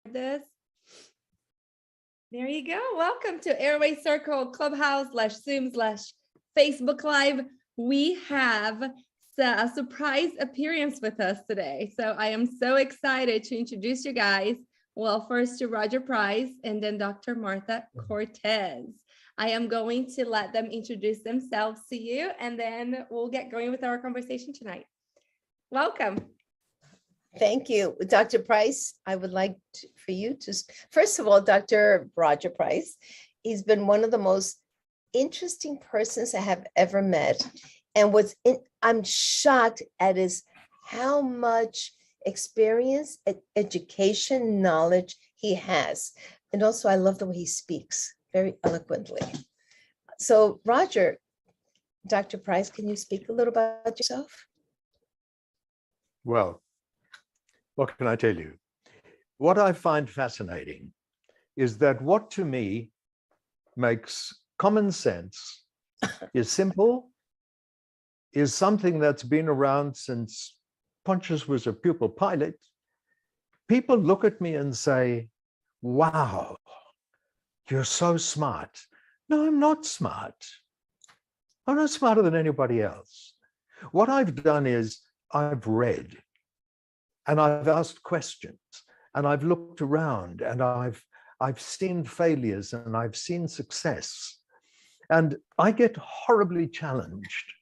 this. There you go. Welcome to Airway Circle Clubhouse /Zoom /Facebook Live. We have a surprise appearance with us today. So I am so excited to introduce you guys. Well, first to Roger Price and then Dr. Martha Cortes. I am going to let them introduce themselves to you, and then we'll get going with our conversation tonight. Welcome. Thank you, Dr. Price. I would like for you to, first of all, Dr. Roger Price, he's been one of the most interesting persons I have ever met. And I'm shocked at how much experience, education, knowledge he has. And also I love the way he speaks very eloquently. So Roger, Dr. Price, can you speak a little about yourself? Well, what can I tell you? What I find fascinating is that what to me makes common sense, is simple, is something that's been around since Pontius was a pupil pilot. People look at me and say, wow, you're so smart. No, I'm not smart. I'm not smarter than anybody else. What I've done is I've read and I've asked questions and I've looked around and I've seen failures and I've seen success. And I get horribly challenged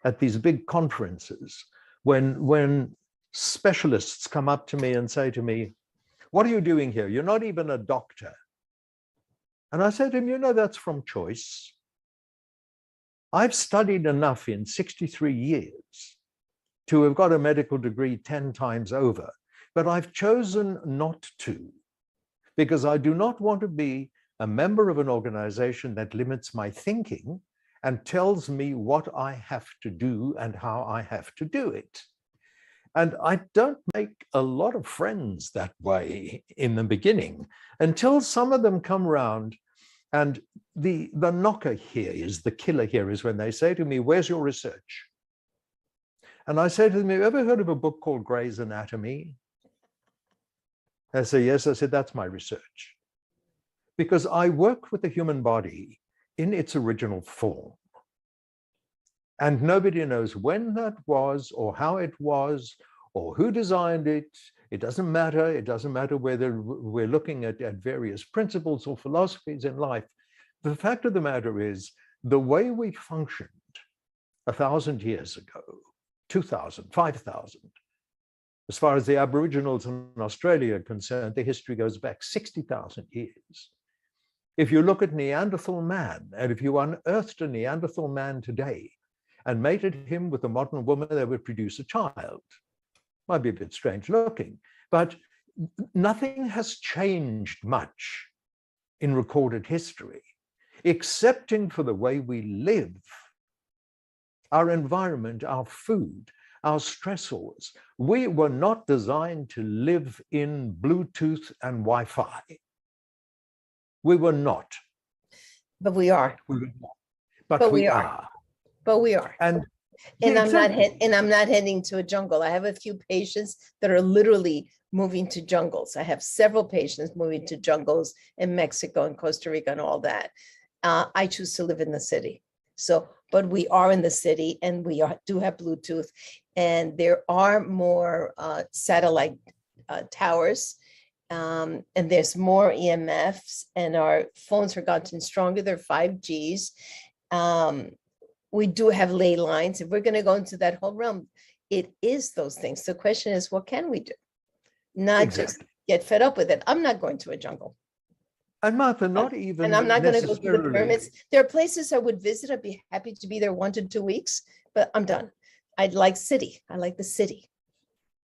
at these big conferences when specialists come up to me and say to me, what are you doing here? You're not even a doctor. And I said to him, you know, that's from choice. I've studied enough in 63 years to have got a medical degree 10 times over, but I've chosen not to, because I do not want to be a member of an organization that limits my thinking and tells me what I have to do and how I have to do it. And I don't make a lot of friends that way in the beginning until some of them come around. And the knocker here is, the killer here is when they say to me, where's your research? And I say to them, have you ever heard of a book called Gray's Anatomy? They say, yes. I said, that's my research. Because I work with the human body in its original form. And nobody knows when that was or how it was or who designed it. It doesn't matter. It doesn't matter whether we're looking at various principles or philosophies in life. The fact of the matter is, the way we functioned 1,000 years ago, 2,000, 5,000, as far as the Aboriginals in Australia are concerned, the history goes back 60,000 years. If you look at Neanderthal man, and if you unearthed a Neanderthal man today and mated him with a modern woman, they would produce a child. Might be a bit strange looking, but nothing has changed much in recorded history, excepting for the way we live, our environment, our food, our stressors. We were not designed to live in Bluetooth and Wi-Fi. We were not. But we are. We were not. But we are. But we are. And exactly. I'm not heading to a jungle. I have a few patients that are literally moving to jungles. I have several patients moving to jungles in Mexico and Costa Rica and all that. I choose to live in the city. So, but we are in the city and we do have Bluetooth, and there are more satellite towers, and there's more EMFs, and our phones have gotten stronger. They're 5Gs. We do have ley lines. If we're going to go into that whole realm, it is those things. The question is, what can we do? Not just get fed up with it. I'm not going to a jungle. And Martha, not even. And I'm not going to go to the pyramids. There are places I would visit. I'd be happy to be there 1 to 2 weeks, but I'm done. I'd like city. I like the city.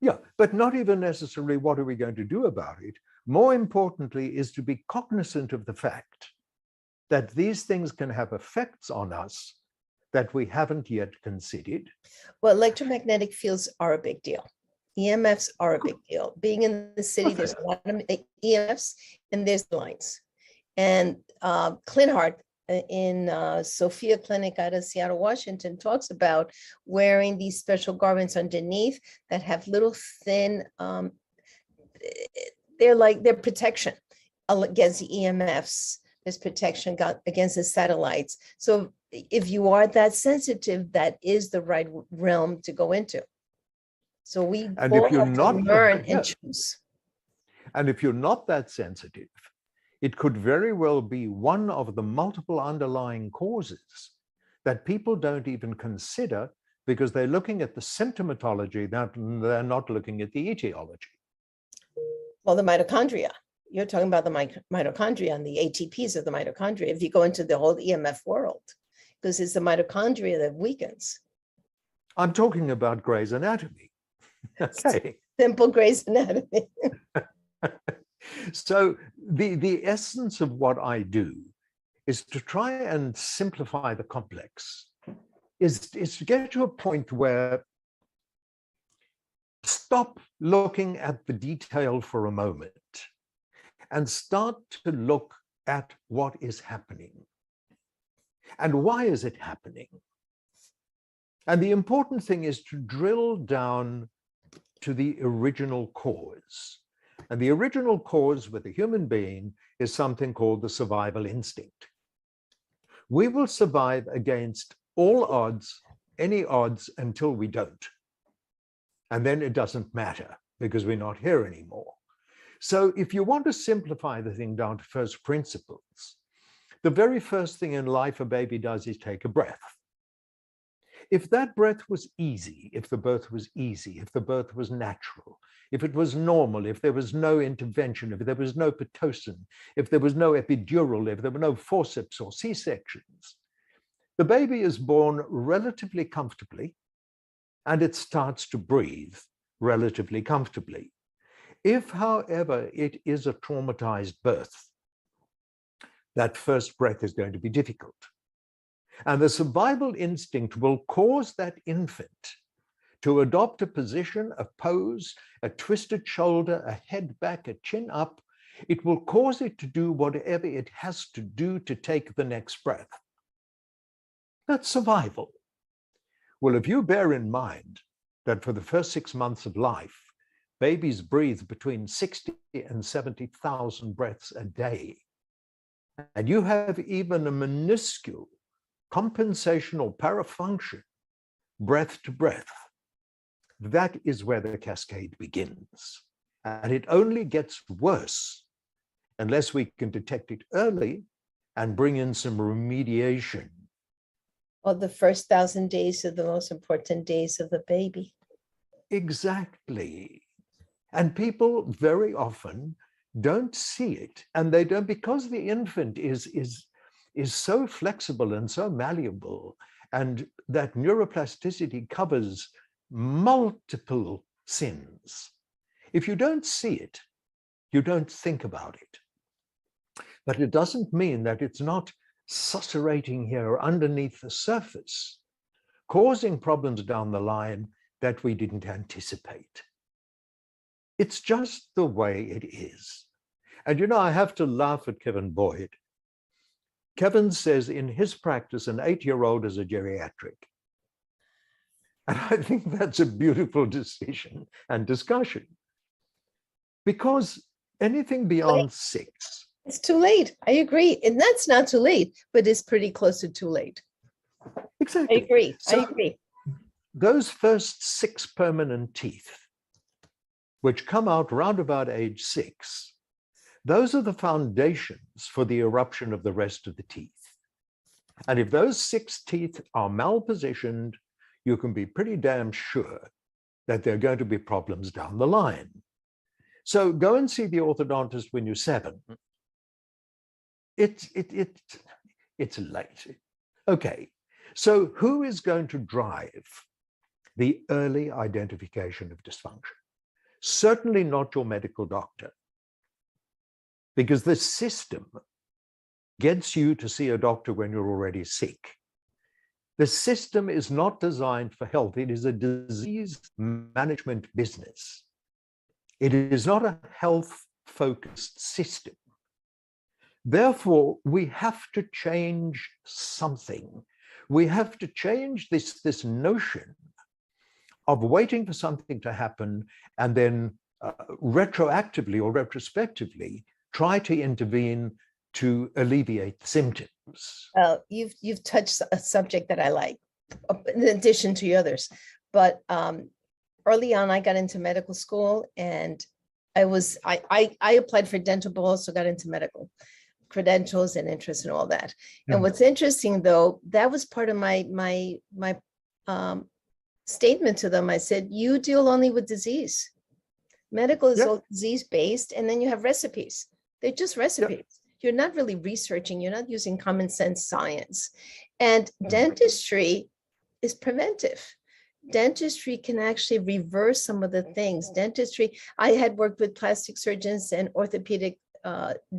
Yeah, but not even necessarily what are we going to do about it. More importantly is to be cognizant of the fact that these things can have effects on us that we haven't yet considered. Well, electromagnetic fields are a big deal. EMFs are a big deal. Being in the city, there's a lot of EMFs and there's lines. And Clint Hart in Sophia Clinic out of Seattle, Washington, talks about wearing these special garments underneath that have little thin they're protection against the EMFs. There's protection against the satellites. So if you are that sensitive, that is the right realm to go into. So we And all if you're have to not, learn yeah. and choose. And if you're not that sensitive, it could very well be one of the multiple underlying causes that people don't even consider because they're looking at the symptomatology, that they're not looking at the etiology. Well, the mitochondria. You're talking about the mitochondria and the ATPs of the mitochondria. If you go into the whole EMF world, because it's the mitochondria that weakens. I'm talking about Gray's Anatomy. Okay. Simple Gray's Anatomy. So the essence of what I do is to try and simplify the complex, is to get to a point where stop looking at the detail for a moment and start to look at what is happening and why is it happening. And the important thing is to drill down to the original cause. And the original cause with a human being is something called the survival instinct. We will survive against all odds, any odds, until we don't. And then it doesn't matter because we're not here anymore. So if you want to simplify the thing down to first principles, the very first thing in life a baby does is take a breath. If that breath was easy, if the birth was easy, if the birth was natural, if it was normal, if there was no intervention, if there was no Pitocin, if there was no epidural, if there were no forceps or C-sections, the baby is born relatively comfortably and it starts to breathe relatively comfortably. If, however, it is a traumatized birth, that first breath is going to be difficult. And the survival instinct will cause that infant to adopt a position, a pose, a twisted shoulder, a head back, a chin up. It will cause it to do whatever it has to do to take the next breath. That's survival. Well, if you bear in mind that for the first 6 months of life, babies breathe between 60 and 70,000 breaths a day, and you have even a minuscule compensational parafunction, breath to breath, that is where the cascade begins. And it only gets worse unless we can detect it early and bring in some remediation. Well, the first 1,000 days are the most important days of the baby. Exactly. And people very often don't see it, and they don't, because the infant is so flexible and so malleable, and that neuroplasticity covers multiple sins. If you don't see it, you don't think about it. But it doesn't mean that it's not susurrating here underneath the surface, causing problems down the line that we didn't anticipate. It's just the way it is. And you know, I have to laugh at Kevin Boyd. Kevin says in his practice, an 8-year-old is a geriatric. And I think that's a beautiful decision and discussion. Because anything beyond 6. It's too late. I agree. And that's not too late, but it's pretty close to too late. Exactly. I agree. So I agree. those first 6 permanent teeth, which come out round about age 6, those are the foundations for the eruption of the rest of the teeth. And if those 6 teeth are malpositioned, you can be pretty damn sure that there are going to be problems down the line. So go and see the orthodontist when you're 7. It's late. Okay, so who is going to drive the early identification of dysfunction? Certainly not your medical doctor, because the system gets you to see a doctor when you're already sick. The system is not designed for health. It is a disease management business. It is not a health-focused system. Therefore, we have to change something. We have to change this notion of waiting for something to happen and then retroactively or retrospectively try to intervene to alleviate the symptoms. You've touched a subject that I like, in addition to the others. But early on, I got into medical school, and I applied for dental, but also got into medical credentials and interest and all that. And what's interesting, though, that was part of my statement to them. I said, you deal only with disease. Medical is all disease-based, and then you have recipes. They're just recipes. You're not really researching. You're not using common sense science. And dentistry is preventive. Dentistry can actually reverse some of the things. Dentistry, I had worked with plastic surgeons and orthopedic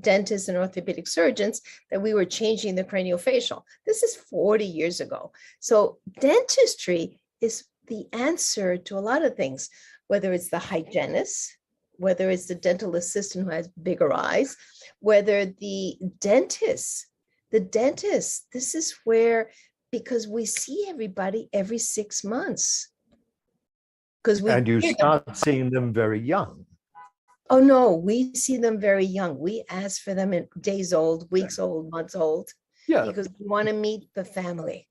dentists and orthopedic surgeons that we were changing the craniofacial. This is 40 years ago. So dentistry is the answer to a lot of things, whether it's the hygienist, whether it's the dental assistant who has bigger eyes, whether the dentist, this is where, because we see everybody every 6 months. And you start seeing them very young. Oh, no, we see them very young. We ask for them in days old, weeks old, months old, because we want to meet the family.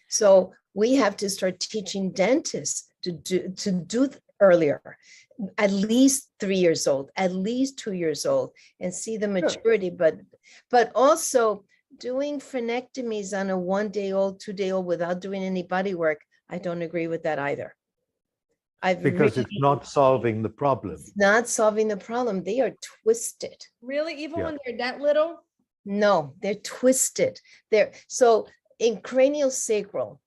So we have to start teaching dentists to do earlier, at least 3 years old, at least 2 years old, and see the maturity. But also doing frenectomies on a 1 day old, 2 day old without doing any body work, I don't agree with that either. Because it's not solving the problem. It's not solving the problem. They are twisted. Really? Even when they're that little? No, they're twisted. So in craniosacral,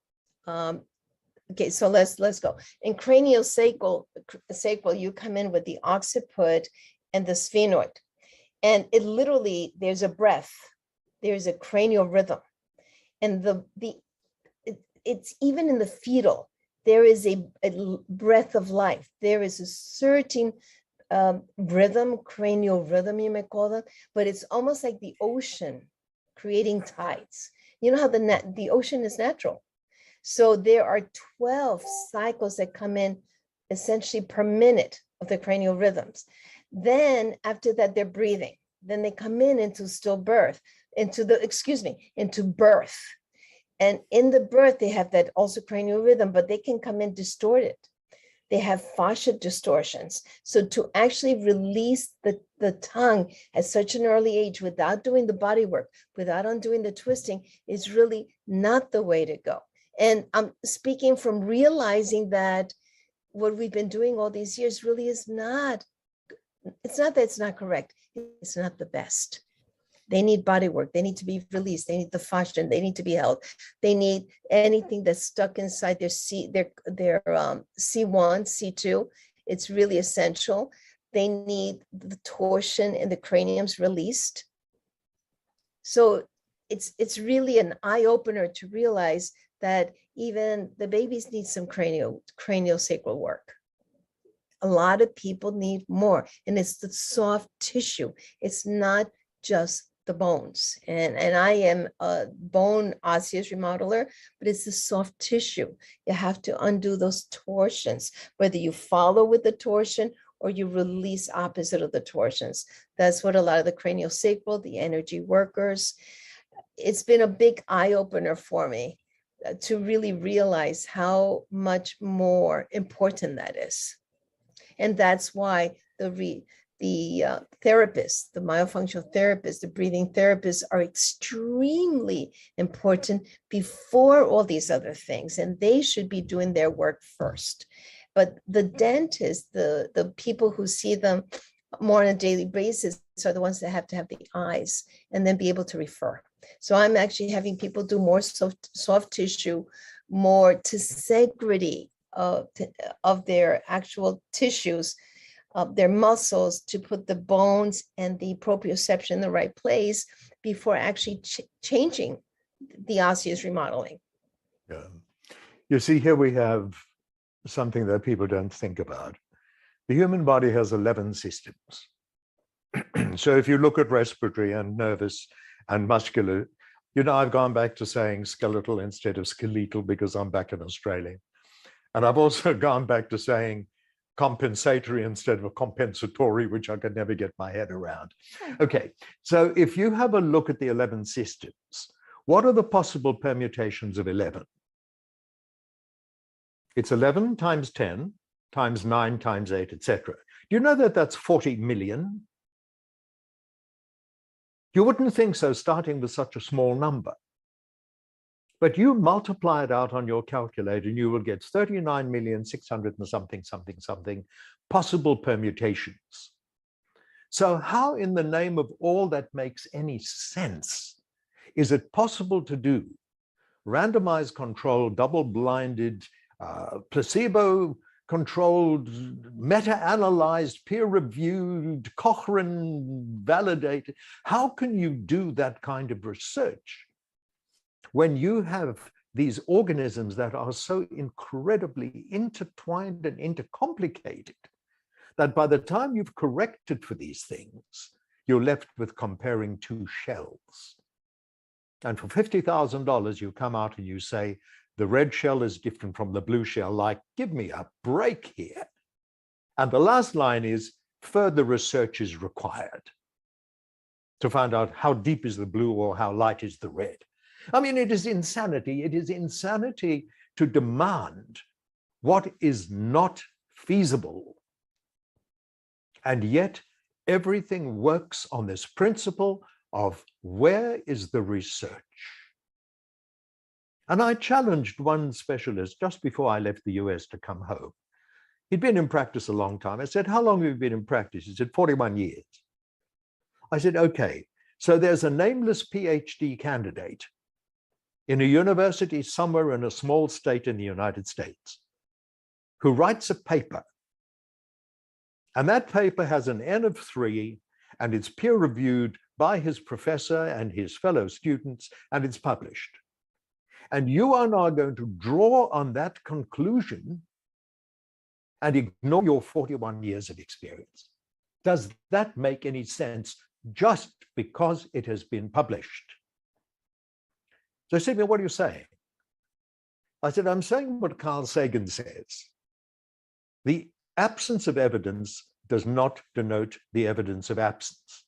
okay, so let's go. In craniosacral, you come in with the occiput and the sphenoid, and it literally, there's a breath, there's a cranial rhythm, and it's even in the fetal. There is a breath of life. There is a certain rhythm, cranial rhythm, you may call it, but it's almost like the ocean creating tides. You know how the ocean is natural. So there are 12 cycles that come in essentially per minute of the cranial rhythms. Then after that, they're breathing. Then they come in into stillbirth, into birth. And in the birth, they have that also cranial rhythm, but they can come in distorted. They have fascia distortions. So to actually release the tongue at such an early age without doing the body work, without undoing the twisting, is really not the way to go. And I'm speaking from realizing that what we've been doing all these years really is not, it's not that it's not correct. It's not the best. They need body work. They need to be released. They need the fascia. They need to be held. They need anything that's stuck inside their C1, C2. It's really essential. They need the torsion and the craniums released. So it's really an eye opener to realize that even the babies need some craniosacral work. A lot of people need more, and it's the soft tissue. It's not just the bones. And I am a bone osseous remodeler, but it's the soft tissue. You have to undo those torsions, whether you follow with the torsion or you release opposite of the torsions. That's what a lot of the craniosacral, the energy workers, it's been a big eye opener for me to really realize how much more important that is. And that's why the therapists, the myofunctional therapists, the breathing therapists are extremely important before all these other things, and they should be doing their work first. But the dentists, the people who see them more on a daily basis are the ones that have to have the eyes and then be able to refer. So I'm actually having people do more soft tissue, more tensegrity of their actual tissues, their muscles, to put the bones and the proprioception in the right place before actually changing the osseous remodeling. Yeah. You see, here we have something that people don't think about. The human body has 11 systems. So if you look at respiratory and nervous and muscular, you know, I've gone back to saying skeletal instead of skeletal because I'm back in Australia. And I've also gone back to saying compensatory instead of compensatory, which I could never get my head around. Okay, so if you have a look at the 11 systems, what are the possible permutations of 11? It's 11 times 10 times 9 times 8, etc. Do you know that that's 40 million? You wouldn't think so starting with such a small number. But you multiply it out on your calculator and you will get 39,600,000 and something possible permutations. So how in the name of all that makes any sense is it possible to do randomized controlled, double-blinded, placebo-controlled, meta-analyzed, peer-reviewed, Cochrane validated? How can you do that kind of research when you have these organisms that are so incredibly intertwined and intercomplicated that by the time you've corrected for these things, you're left with comparing two shells? And for $50,000, you come out and you say, the red shell is different from the blue shell. Like, give me a break here. And the last line is, further research is required to find out how deep is the blue or how light is the red. I mean, it is insanity. It is insanity to demand what is not feasible. And yet everything works on this principle of where is the research? And I challenged one specialist just before I left the US to come home. He'd been in practice a long time. I said, how long have you been in practice? He said, 41 years. I said, okay, so there's a nameless PhD candidate in a university somewhere in a small state in the United States who writes a paper. And that paper has an N of 3, and it's peer-reviewed by his professor and his fellow students, and it's published. And you are now going to draw on that conclusion and ignore your 41 years of experience. Does that make any sense just because it has been published? So he said to me, what are you saying? I said, I'm saying what Carl Sagan says. The absence of evidence does not denote the evidence of absence.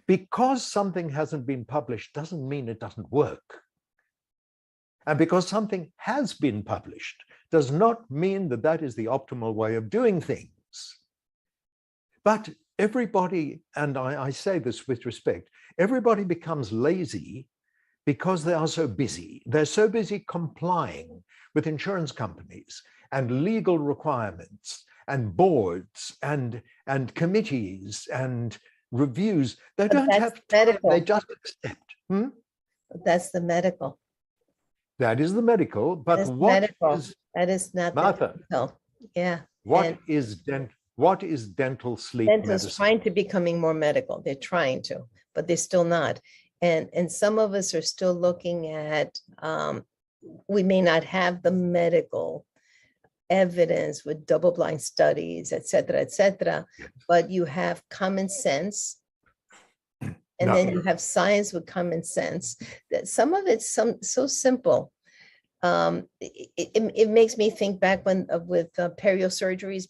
Because something hasn't been published doesn't mean it doesn't work. And because something has been published does not mean that that is the optimal way of doing things. But everybody, and I say this with respect, everybody becomes lazy because they are so busy. They're so busy complying with insurance companies and legal requirements and boards and committees and reviews. They don't have time. Medical. They just accept. That's the medical. That is the medical, but That's what medical. is, That is not Martha, the medical. Yeah. what And is dental sleep dental's medicine? trying to becoming more medical. They're trying to, but they're still not. And some of us are still looking at, we may not have the medical evidence with double-blind studies, et cetera, but you have common sense. And No. then you have science with common sense. That some of it's so simple. It makes me think back when with perio surgeries,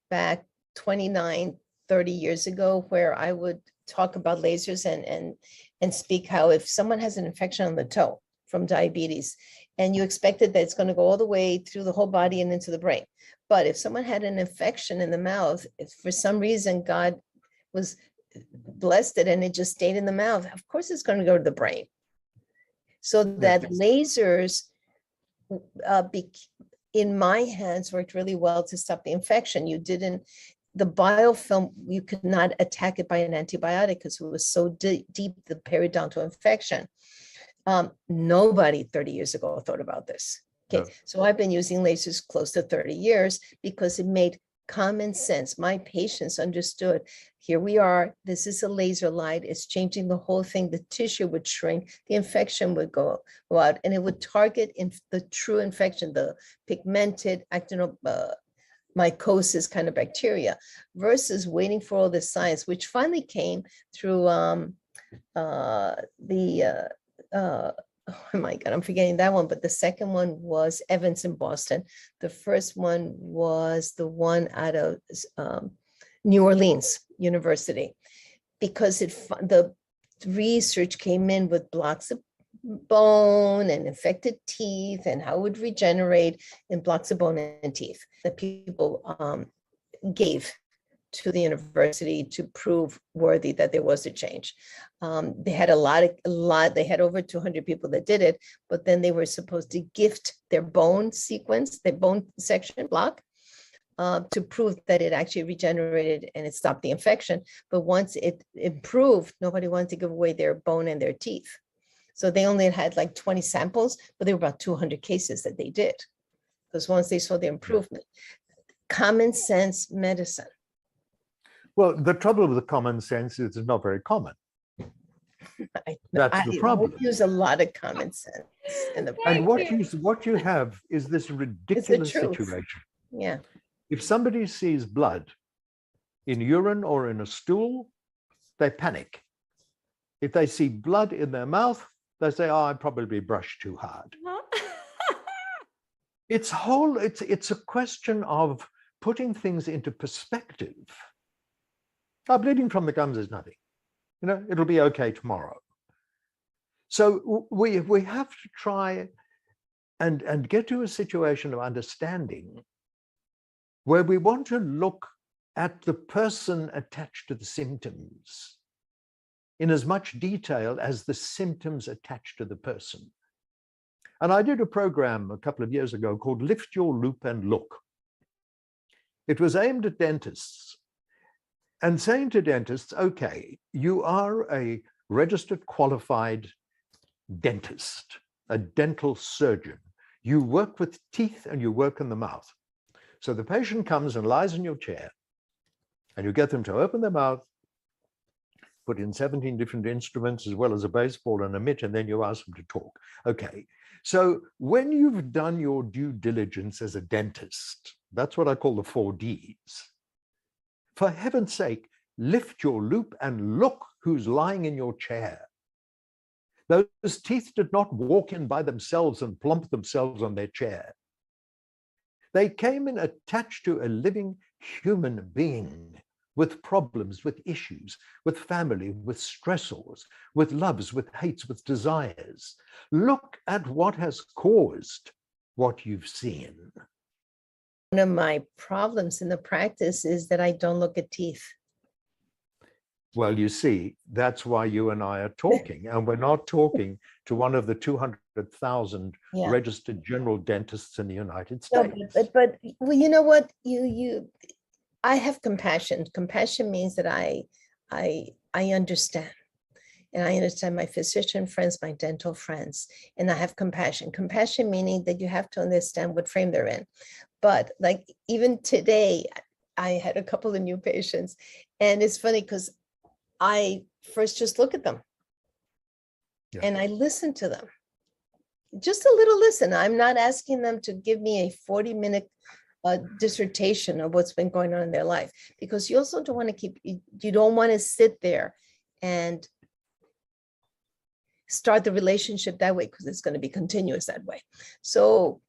back 29, 30 years ago, where I would talk about lasers and speak how if someone has an infection on the toe from diabetes, and you expected that it's going to go all the way through the whole body and into the brain. But if someone had an infection in the mouth, if for some reason God was blessed it and it just stayed in the mouth, of course it's going to go to the brain. So that lasers in my hands worked really well to stop the infection. The biofilm, you could not attack it by an antibiotic because it was so deep, the periodontal infection. Nobody 30 years ago thought about this. Okay, No. So I've been using lasers close to 30 years because it made common sense. My patients understood, here we are, this is a laser light, it's changing the whole thing, the tissue would shrink, the infection would go out, and it would target the true infection, the pigmented actinomycosis kind of bacteria, versus waiting for all this science, which finally came through oh my God, I'm forgetting that one, but the second one was Evans in Boston. The first one was the one out of New Orleans University, because the research came in with blocks of bone and infected teeth and how it would regenerate in blocks of bone and teeth that people gave to the university to prove worthy that there was a change. They had they had over 200 people that did it, but then they were supposed to gift their bone sequence, their bone section block, to prove that it actually regenerated and it stopped the infection. But once it improved, nobody wanted to give away their bone and their teeth. So they only had like 20 samples, but there were about 200 cases that they did. Because once they saw the improvement, common sense medicine. Well, the trouble with the common sense is it's not very common. That's the problem. I use a lot of common sense in the And what you have is this ridiculous situation. Yeah. If somebody sees blood in urine or in a stool, they panic. If they see blood in their mouth, they say, "Oh, I probably brushed too hard." It's a question of putting things into perspective. Oh, bleeding from the gums is nothing. You know, it'll be okay tomorrow. So we have to try and get to a situation of understanding where we want to look at the person attached to the symptoms in as much detail as the symptoms attached to the person. And I did a program a couple of years ago called Lift Your Loop and Look. It was aimed at dentists and saying to dentists, okay, you are a registered qualified dentist, a dental surgeon. You work with teeth and you work in the mouth. So the patient comes and lies in your chair and you get them to open their mouth, put in 17 different instruments as well as a baseball and a mitt, and then you ask them to talk. Okay, so when you've done your due diligence as a dentist, that's what I call the 4 Ds. For heaven's sake, lift your loop and look who's lying in your chair. Those teeth did not walk in by themselves and plump themselves on their chair. They came in attached to a living human being with problems, with issues, with family, with stressors, with loves, with hates, with desires. Look at what has caused what you've seen. One of my problems in the practice is that I don't look at teeth. Well, you see, that's why you and I are talking, and we're not talking to one of the 200,000 registered general dentists in the United States. No, but well, you know what? I have compassion. Compassion means that I understand. And I understand my physician friends, my dental friends, and I have compassion. Compassion meaning that you have to understand what frame they're in. But like even today, I had a couple of new patients, and it's funny because I first just look at them and I listen to them. Just a little listen. I'm not asking them to give me a 40-minute dissertation of what's been going on in their life, because you also don't want to you don't want to sit there and start the relationship that way, because it's going to be continuous that way. So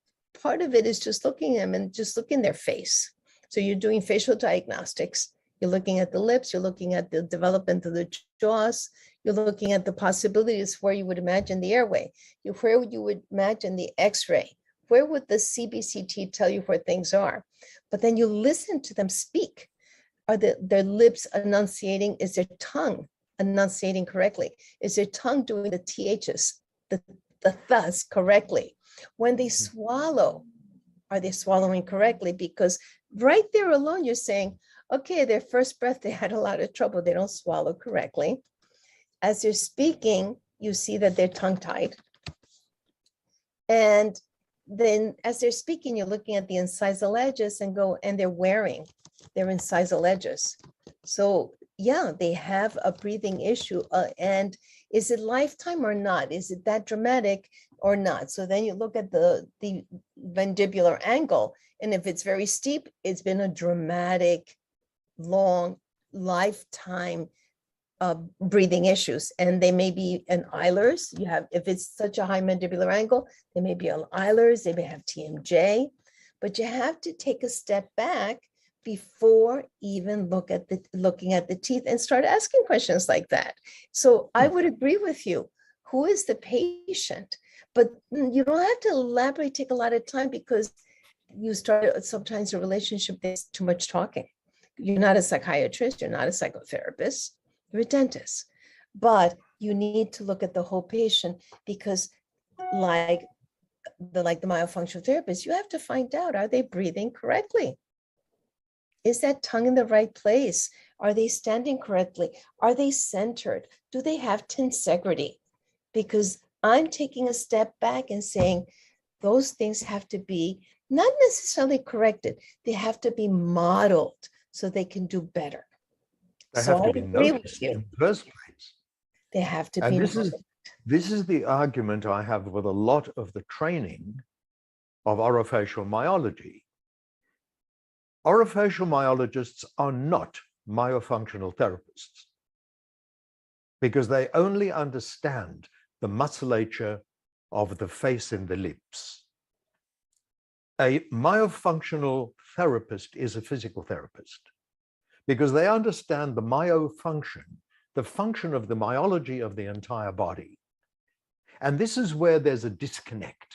part of it is just looking at them and just look in their face. So you're doing facial diagnostics. You're looking at the lips, you're looking at the development of the jaws, you're looking at the possibilities where you would imagine the airway, where you would imagine the x-ray, where would the CBCT tell you where things are? But then you listen to them speak. Are their lips enunciating? Is their tongue enunciating correctly? Is their tongue doing the THs, the thus correctly? When they swallow, are they swallowing correctly? Because right there alone, you're saying, okay, their first breath, they had a lot of trouble. They don't swallow correctly. As they're speaking, you see that they're tongue-tied. And then as they're speaking, you're looking at the incisal edges and they're wearing their incisal edges. So yeah, they have a breathing issue. And is it lifetime or not? Is it that dramatic or not? So then you look at the mandibular angle. And if it's very steep, it's been a dramatic, long lifetime breathing issues, and they may be an Ehlers. You have, if it's such a high mandibular angle, they may be an Ehlers, they may have TMJ, but you have to take a step back before even looking at the teeth and start asking questions like that. So I would agree with you. Who is the patient? But you don't have to elaborate, take a lot of time, because you start sometimes a relationship, there's too much talking. You're not a psychiatrist, you're not a psychotherapist, you're a dentist. But you need to look at the whole patient, because like the myofunctional therapist, you have to find out, are they breathing correctly? Is that tongue in the right place? Are they standing correctly? Are they centered? Do they have tensegrity? Because I'm taking a step back and saying those things have to be not necessarily corrected. They have to be modeled so they can do better. They So have to I be agree with noticed you. in the first place. They have to And be this is the argument I have with a lot of the training of orofacial myology. Orofacial myologists are not myofunctional therapists, because they only understand the musculature of the face and the lips. A myofunctional therapist is a physical therapist, because they understand the myofunction, the function of the myology of the entire body. And this is where there's a disconnect.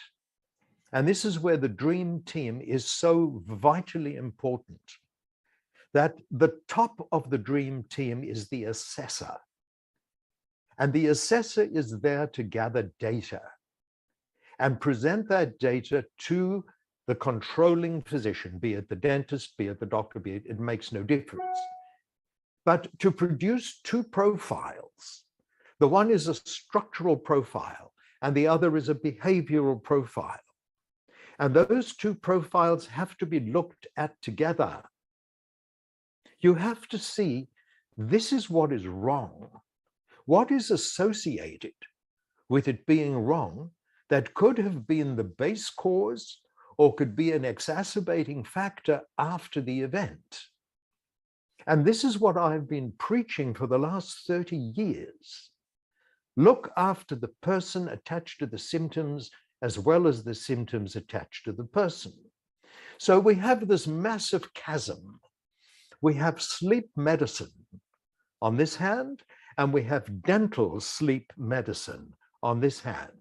And this is where the dream team is so vitally important, that the top of the dream team is the assessor. And the assessor is there to gather data and present that data to the controlling physician, be it the dentist, be it the doctor, be it makes no difference. But to produce two profiles, the one is a structural profile and the other is a behavioral profile. And those two profiles have to be looked at together. You have to see, this is what is wrong. What is associated with it being wrong that could have been the base cause or could be an exacerbating factor after the event? And this is what I've been preaching for the last 30 years. Look after the person attached to the symptoms as well as the symptoms attached to the person. So we have this massive chasm. We have sleep medicine on this hand, and we have dental sleep medicine on this hand.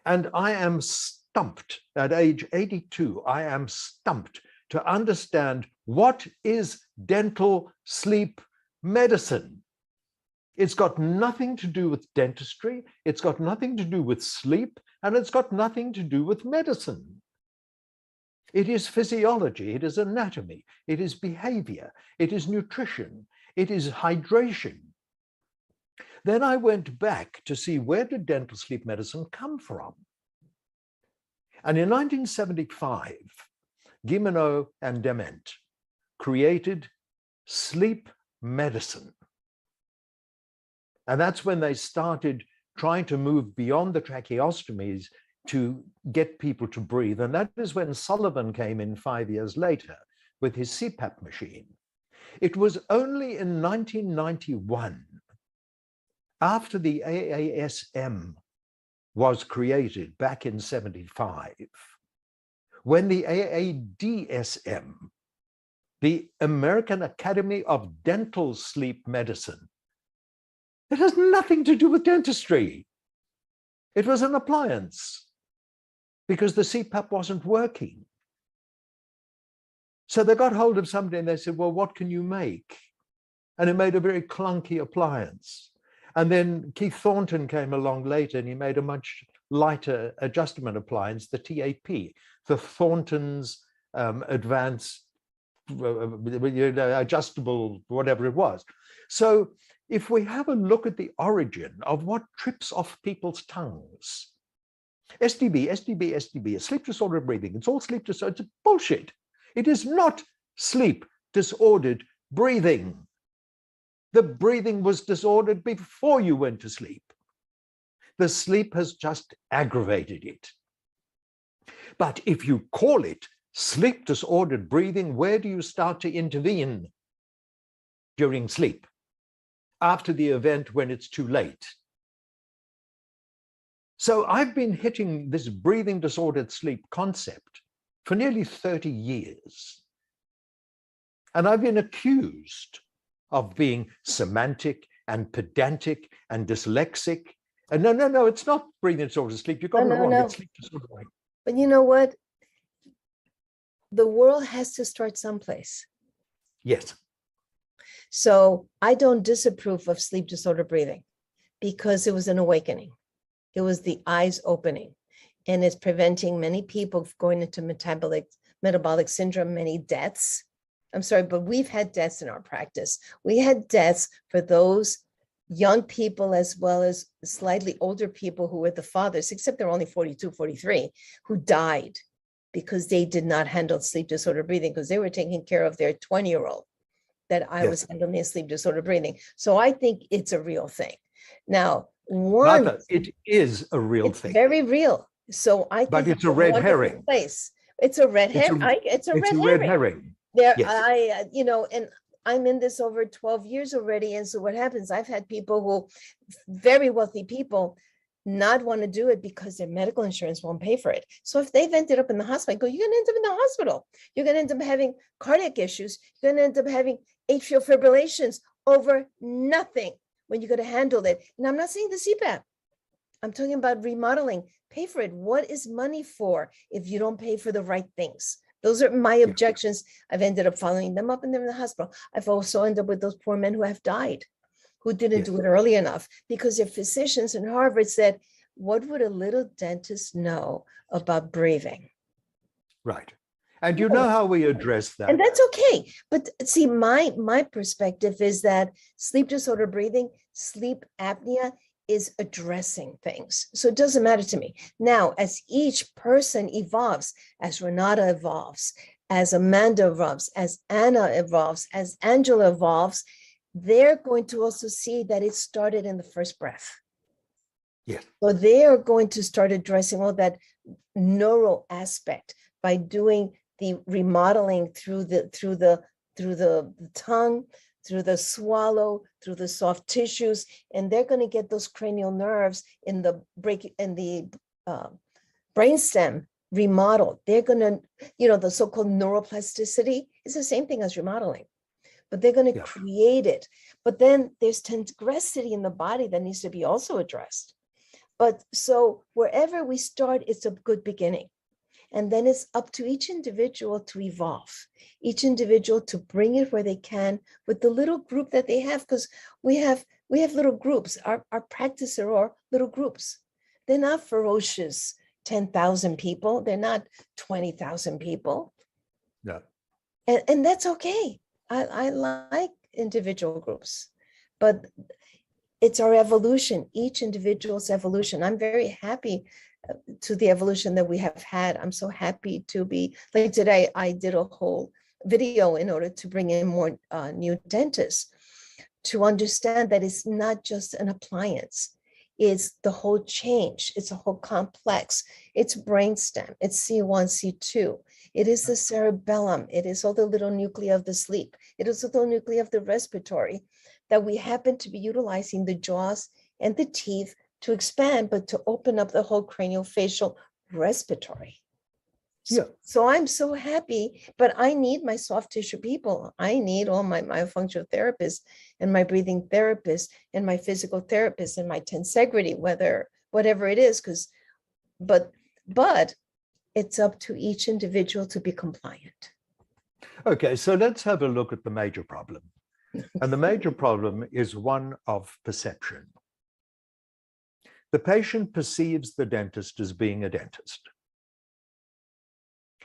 And I am stumped at age 82, I am stumped to understand what is dental sleep medicine. It's got nothing to do with dentistry, it's got nothing to do with sleep, and it's got nothing to do with medicine. It is physiology, it is anatomy, it is behavior, it is nutrition, it is hydration. Then I went back to see, where did dental sleep medicine come from? And in 1975, Guilleminault and Dement created sleep medicine. And that's when they started trying to move beyond the tracheostomies to get people to breathe. And that is when Sullivan came in 5 years later with his CPAP machine. It was only in 1991, after the AASM was created back in 75, when the AADSM, the American Academy of Dental Sleep Medicine, it has nothing to do with dentistry. It was an appliance because the CPAP wasn't working. So they got hold of somebody and they said, well, what can you make? And it made a very clunky appliance. And then Keith Thornton came along later and he made a much lighter adjustment appliance, the TAP, the Thornton's advanced adjustable, whatever it was. So if we have a look at the origin of what trips off people's tongues, SDB, SDB, SDB, sleep disordered breathing, it's all sleep disordered, it's bullshit. It is not sleep disordered breathing. The breathing was disordered before you went to sleep. The sleep has just aggravated it. But if you call it sleep disordered breathing, where do you start to intervene during sleep? after the event when it's too late. So I've been hitting this breathing disordered sleep concept for nearly 30 years. And I've been accused of being semantic and pedantic and dyslexic. And no, it's not breathing disordered sleep. You got it wrong. It's sleep disordered. But you know what? The world has to start someplace. Yes. So I don't disapprove of sleep disorder breathing because it was an awakening. It was the eyes opening, and it's preventing many people going into metabolic syndrome, many deaths. I'm sorry, but we've had deaths in our practice. We had deaths for those young people as well as slightly older people who were the fathers, except they're only 42, 43, who died because they did not handle sleep disorder breathing because they were taking care of their 20-year-old that I was handling their sleep disorder breathing. So I think it's a real thing. Now, Martha, it is a real thing. Very real. So I think but it's a red herring. Place. It's a red herring. It's a red herring. There, yes. And I'm in this over 12 years already. And so what happens, I've had people who, very wealthy people, not want to do it because their medical insurance won't pay for it. So if they've ended up in the hospital, I go, you're going to end up in the hospital. You're going to end up having cardiac issues. You're going to end up having atrial fibrillations over nothing when you're going to handle it. And I'm not saying the CPAP. I'm talking about remodeling. Pay for it. What is money for if you don't pay for the right things? Those are my objections. I've ended up following them up and they're in the hospital. I've also ended up with those poor men who have died, who didn't do it early enough because their physicians in Harvard said, what would a little dentist know about breathing? Right. And you know how we address that. And that's okay. But see, my perspective is that sleep disorder breathing, sleep apnea is addressing things. So it doesn't matter to me. Now, as each person evolves, as Renata evolves, as Amanda evolves, as Anna evolves, as Angela evolves, they're going to also see that it started in the first breath. Yes. So they are going to start addressing all that neural aspect by doing the remodeling through the tongue, through the swallow, through the soft tissues, and they're going to get those cranial nerves in the brainstem remodeled. They're going to, the so-called neuroplasticity is the same thing as remodeling, but they're going to create it. But then there's transgressivity in the body that needs to be also addressed. But so wherever we start, it's a good beginning. And then it's up to each individual to evolve, each individual to bring it where they can with the little group that they have, because we have little groups. Our practice are all little groups. They're not ferocious 10,000 people. They're not 20,000 people. No. And that's okay. I like individual groups, but it's our evolution, each individual's evolution. I'm very happy to the evolution that we have had. I'm so happy to be, like today, I did a whole video in order to bring in more new dentists to understand that it's not just an appliance. It's the whole change. It's a whole complex. It's brainstem. It's C1, C2. It is the cerebellum. It is all the little nuclei of the sleep. It is the little nuclei of the respiratory that we happen to be utilizing the jaws and the teeth to expand, but to open up the whole craniofacial respiratory. So I'm so happy, but I need my soft tissue people. I need all my myofunctional therapists and my breathing therapists and my physical therapists and my tensegrity, whatever it is, but it's up to each individual to be compliant. Okay, so let's have a look at the major problem. And the major problem is one of perception. The patient perceives the dentist as being a dentist.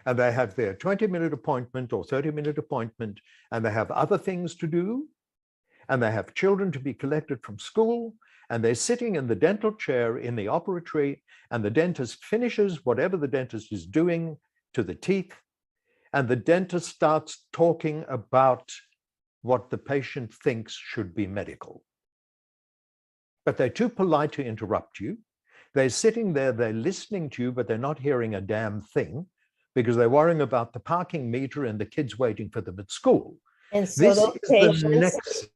And they have their 20-minute appointment or 30-minute appointment, and they have other things to do, and they have children to be collected from school, and they're sitting in the dental chair in the operatory, and the dentist finishes whatever the dentist is doing to the teeth, and the dentist starts talking about what the patient thinks should be medical. But they're too polite to interrupt you. They're sitting there, they're listening to you, but they're not hearing a damn thing because they're worrying about the parking meter and the kids waiting for them at school. And so those patients,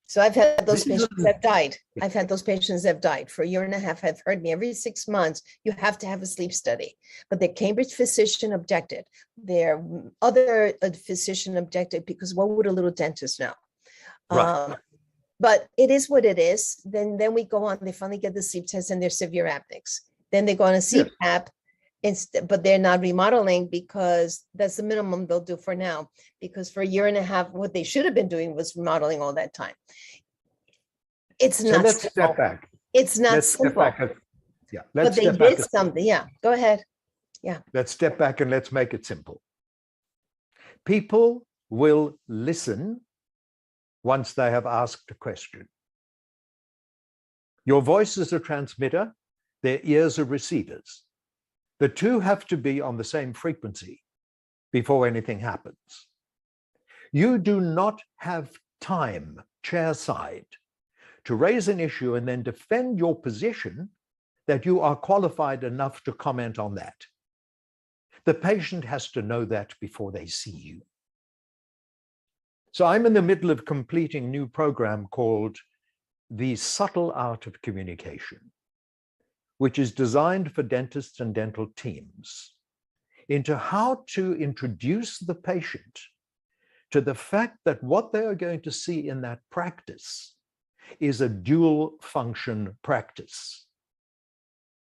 So I've had those This is patients that have died. I've had those patients that have died for a year and a half. Have heard me every 6 months. You have to have a sleep study. But the Cambridge physician objected. Their other physician objected because what would a little dentist know? Right. But it is what it is. Then we go on. They finally get the sleep test and they're severe apneas. Then they go on a CPAP, but they're not remodeling because that's the minimum they'll do for now. Because for a year and a half, what they should have been doing was remodeling all that time. It's So not let's simple. step back. It's not Let's step simple. back. Yeah, But let's they step back. did something. Yeah, go ahead. Let's step back and let's make it simple. People will listen once they have asked a question. Your voice is a transmitter, their ears are receivers. The two have to be on the same frequency before anything happens. You do not have time, chairside, to raise an issue and then defend your position that you are qualified enough to comment on that. The patient has to know that before they see you. So I'm in the middle of completing a new program called The Subtle Art of Communication, which is designed for dentists and dental teams into how to introduce the patient to the fact that what they are going to see in that practice is a dual function practice.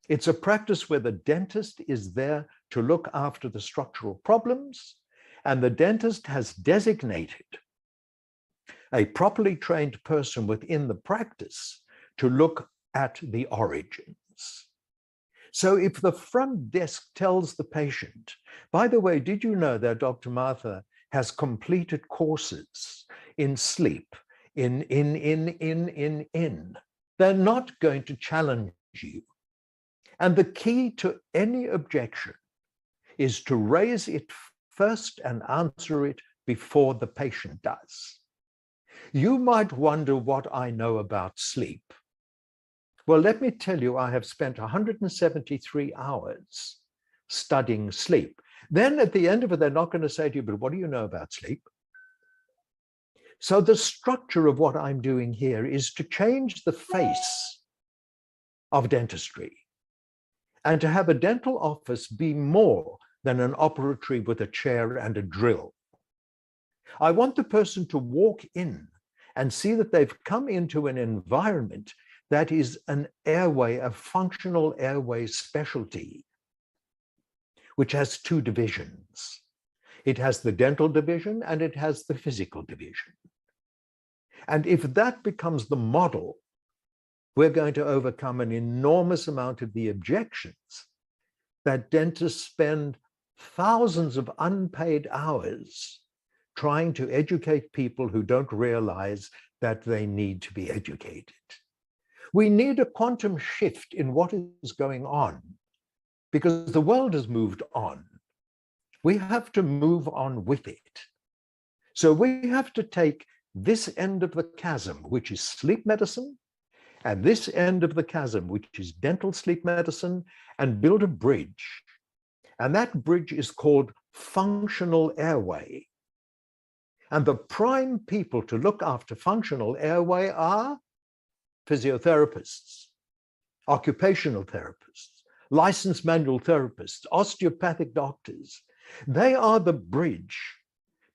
It's a practice where the dentist is there to look after the structural problems, and the dentist has designated a properly trained person within the practice to look at the origins. So if the front desk tells the patient, by the way, did you know that Dr. Martha has completed courses in sleep, they're not going to challenge you. And the key to any objection is to raise it first and answer it before the patient does. You might wonder what I know about sleep. Well, let me tell you, I have spent 173 hours studying sleep. Then at the end of it, they're not going to say to you, but what do you know about sleep? So the structure of what I'm doing here is to change the face of dentistry and to have a dental office be more than an operatory with a chair and a drill. I want the person to walk in and see that they've come into an environment that is an airway, a functional airway specialty, which has two divisions. It has the dental division and it has the physical division. And if that becomes the model, we're going to overcome an enormous amount of the objections that dentists spend thousands of unpaid hours trying to educate people who don't realize that they need to be educated. We need a quantum shift in what is going on because the world has moved on. We have to move on with it. So we have to take this end of the chasm, which is sleep medicine, and this end of the chasm, which is dental sleep medicine, and build a bridge. And that bridge is called functional airway. And the prime people to look after functional airway are physiotherapists, occupational therapists, licensed manual therapists, osteopathic doctors. They are the bridge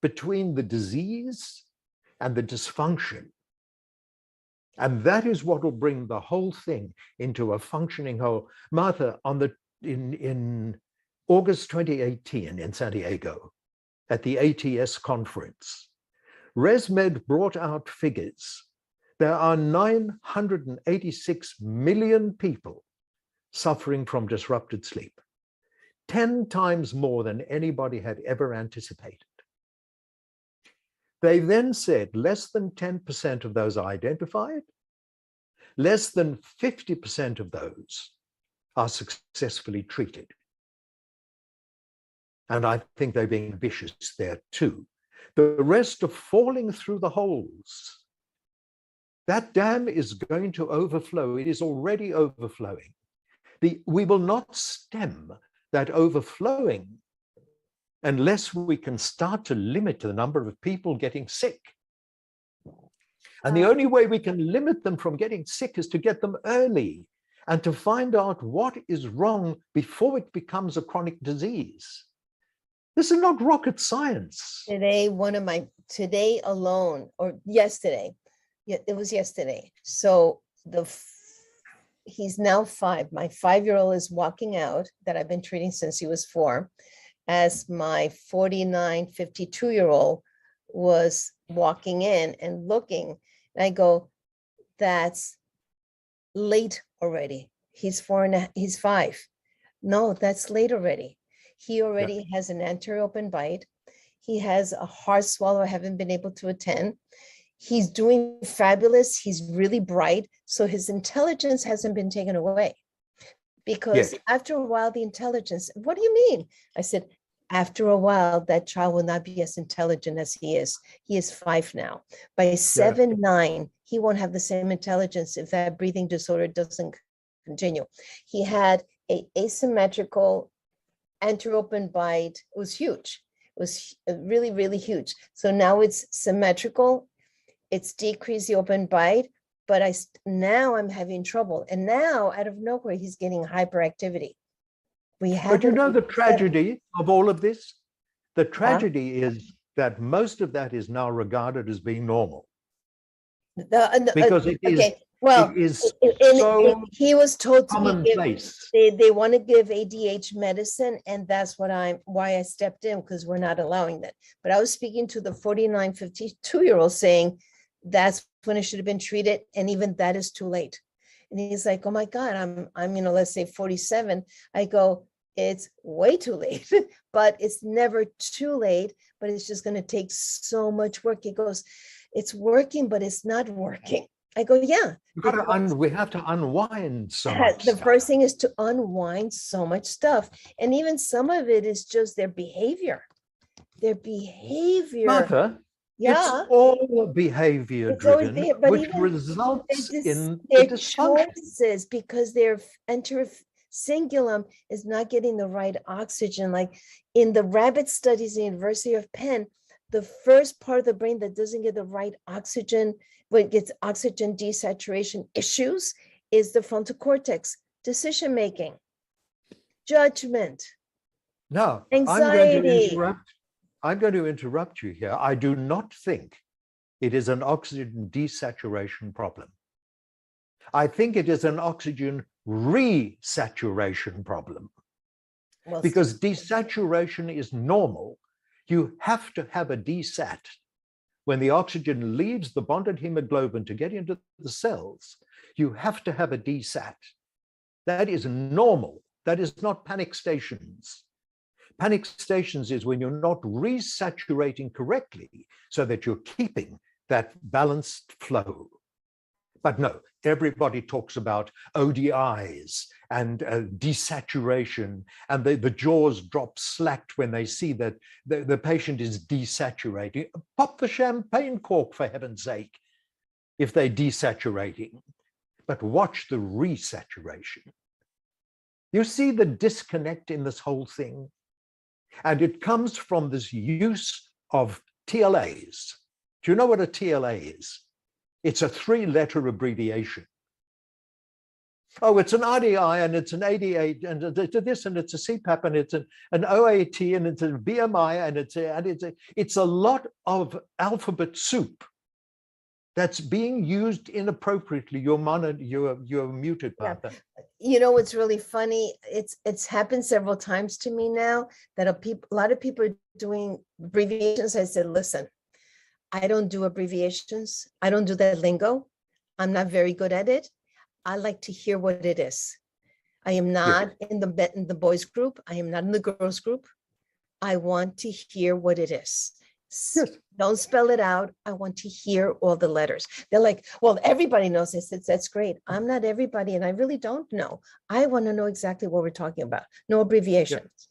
between the disease and the dysfunction. And that is what will bring the whole thing into a functioning whole. Martha, in August 2018 in San Diego, at the ATS conference, ResMed brought out figures. There are 986 million people suffering from disrupted sleep, 10 times more than anybody had ever anticipated. They then said less than 10% of those are identified, less than 50% of those are successfully treated. And I think they're being ambitious there too. The rest are falling through the holes. That dam is going to overflow. It is already overflowing. We will not stem that overflowing unless we can start to limit the number of people getting sick. And the only way we can limit them from getting sick is to get them early and to find out what is wrong before it becomes a chronic disease. This is not rocket science. Today alone, or yesterday, it was yesterday. So he's now 5. My 5-year-old is walking out, that I've been treating since he was 4, as my 49, 52-year-old was walking in and looking. And I go, that's late already. He's 5. No, that's late already. He already has an anterior open bite. He has a hard swallow I haven't been able to attend. He's doing fabulous. He's really bright. So his intelligence hasn't been taken away. Because after a while, the intelligence, what do you mean? I said, after a while, that child will not be as intelligent as he is. He is 5 now. By 7, 9, he won't have the same intelligence if that breathing disorder doesn't continue. He had an asymmetrical anterior open bite. It was huge. It was really, really huge. So now it's symmetrical. It's decreased the open bite, but now I'm having trouble. And now out of nowhere, he's getting hyperactivity. But you know the tragedy of all of this? The tragedy is that most of that is now regarded as being normal. Because it is, well, it is he was told commonplace. They want to give ADH medicine, and that's why I stepped in, because we're not allowing that. But I was speaking to the 49, 52-year-old saying that's when it should have been treated, and even that is too late. And he's like, oh my God, I'm let's say 47. I go, it's way too late, but it's never too late, but it's just going to take so much work. He goes, it's working, but it's not working. I go, yeah. We have to unwind so much The stuff. first thing is to unwind so much stuff. And even some of it is just their behavior. Martha, it's all behavior driven, which results in their the dysfunction. choices, because their cingulum is not getting the right oxygen. Like in the rabbit studies at the University of Penn, the first part of the brain that doesn't get the right oxygen, when it gets oxygen desaturation issues, is the frontal cortex. Decision making, judgment, Now, anxiety. I'm going to interrupt you here. I do not think it is an oxygen desaturation problem. I think it is an oxygen resaturation problem. Well, Because desaturation is normal. You have to have a desat. When the oxygen leaves the bonded hemoglobin to get into the cells, you have to have a desat. That is normal. That is not panic stations. Panic stations is when you're not resaturating correctly so that you're keeping that balanced flow. But no, everybody talks about ODIs and desaturation, and the jaws drop slacked when they see that the patient is desaturating. Pop the champagne cork, for heaven's sake, if they're desaturating. But watch the resaturation. You see the disconnect in this whole thing? And it comes from this use of TLAs. Do you know what a TLA is? It's a 3-letter abbreviation. Oh, it's an RDI and it's an ADA and it's this and it's a CPAP and it's an OAT and it's a BMI and it's a lot of alphabet soup that's being used inappropriately. You're muted, Martha. You know what's really funny? It's happened several times to me now that a lot of people are doing abbreviations. I said, listen, I don't do abbreviations. I don't do that lingo. I'm not very good at it. I like to hear what it is. I am not in the boys group. I am not in the girls group. I want to hear what it is. Yes. Don't spell it out. I want to hear all the letters. They're like, well, everybody knows this. That's great. I'm not everybody, and I really don't know. I want to know exactly what we're talking about. No abbreviations.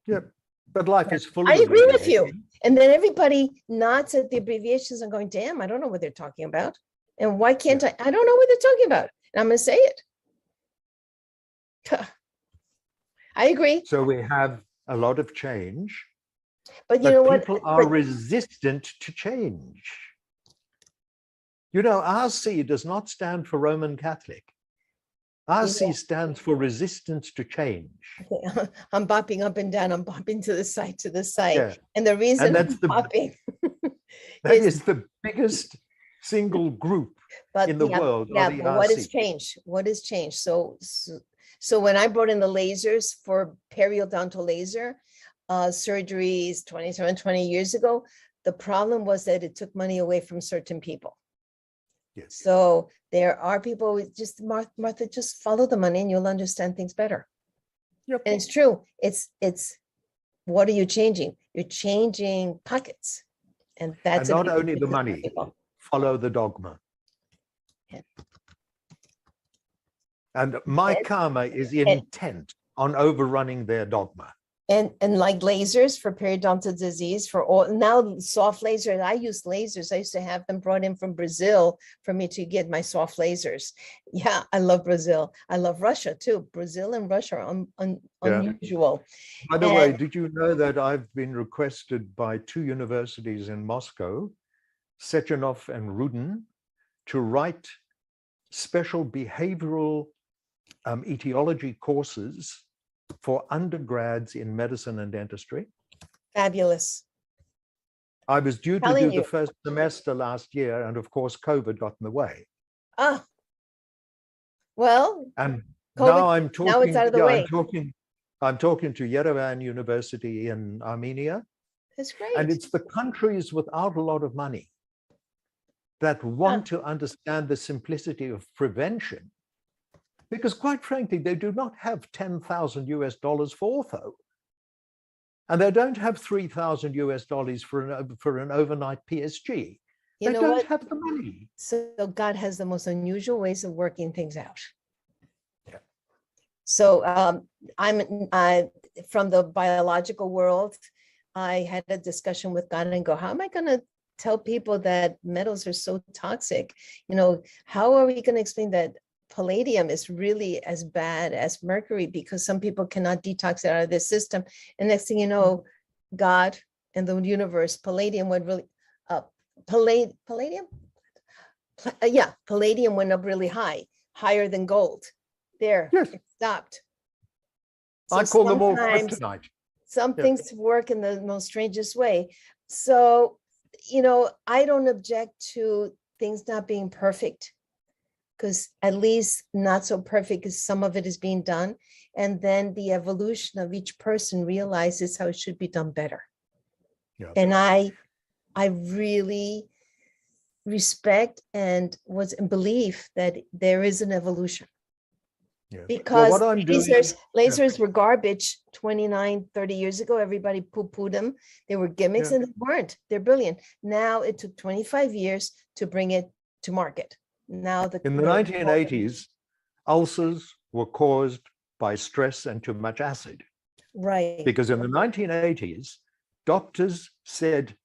Yeah. But life is full of I agree with you. And then everybody nods at the abbreviations and going, damn, I don't know what they're talking about. And why can't I don't know what they're talking about. And I'm going to say it. I agree. So we have a lot of change. But you know what? People are resistant to change. You know, RC does not stand for Roman Catholic. RC Yeah. stands for resistance to change. Okay, I'm bopping up and down. I'm bopping to the side. Yeah. And the reason And that's I'm the bopping that is, is the biggest single group in the world. yeah, are the but what has RC. changed? What has changed? So when I brought in the lasers for periodontal laser surgeries 20 years ago, the problem was that it took money away from certain people. Yes. So there are people with just, Martha, just follow the money and you'll understand things better. Yep. And it's true. It's what are you changing? You're changing pockets. And that's And a not big only the difference for money, people. follow the dogma. Yeah. And my And- karma is and- intent on overrunning their dogma. And like lasers for periodontal disease, for all now soft lasers. I use lasers. I used to have them brought in from Brazil for me to get my soft lasers. Yeah, I love Brazil. I love Russia too. Brazil and Russia are Yeah. unusual. By the way, And- did you know that I've been requested by 2 universities in Moscow, Sechenov and Rudin, to write special behavioral etiology courses for undergrads in medicine and dentistry? Fabulous. I was due to Telling do you. the first semester last year, and of course, COVID got in the way. Ah, well, And COVID, now I'm talking. now it's out of the yeah, way. I'm talking to Yerevan University in Armenia, that's and great. it's the countries without a lot of money that want to understand the simplicity of prevention, because quite frankly, they do not have $10,000 for ortho, and they don't have $3,000 for an overnight PSG. You They know don't what? have the money. So God has the most unusual ways of working things out. Yeah. So I'm from the biological world. I had a discussion with God and go, how am I going to tell people that metals are so toxic? You know, how are we going to explain that palladium is really as bad as mercury, because some people cannot detox it out of their system. And next thing you know, God and the universe, palladium went really up. Palladium? Yeah, palladium went up really high, higher than gold. There, Yes. it stopped. I So call them all sometimes kryptonite. some Yeah. things work in the most strangest way. So, you know, I don't object to things not being perfect, because at least not so perfect, because some of it is being done. And then the evolution of each person realizes how it should be done better. Yeah. And I really respect and was in belief that there is an evolution. Yeah. Because what I'm doing, lasers were garbage 29, 30 years ago. Everybody poo-pooed them. They were gimmicks, Yeah. and they weren't. They're brilliant. Now it took 25 years to bring it to market. Now in the 1980s, ulcers were caused by stress and too much acid. right. Because in the 1980s, doctors said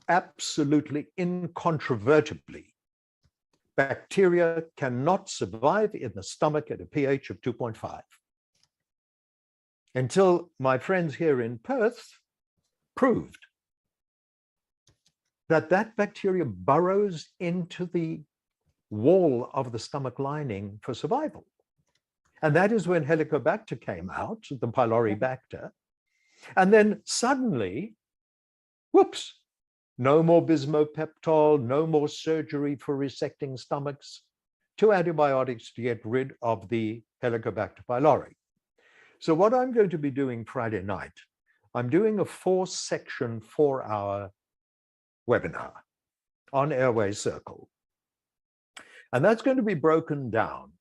absolutely incontrovertibly, bacteria cannot survive in the stomach at a pH of 2.5. Until my friends here in Perth proved that that bacteria burrows into the wall of the stomach lining for survival. And that is when Helicobacter came out, the pylori bacter. And then suddenly, whoops, no more bismopeptol, no more surgery for resecting stomachs, 2 antibiotics to get rid of the Helicobacter pylori. So what I'm going to be doing Friday night, I'm doing a 4-section, 4-hour webinar on Airway Circle. And that's going to be broken down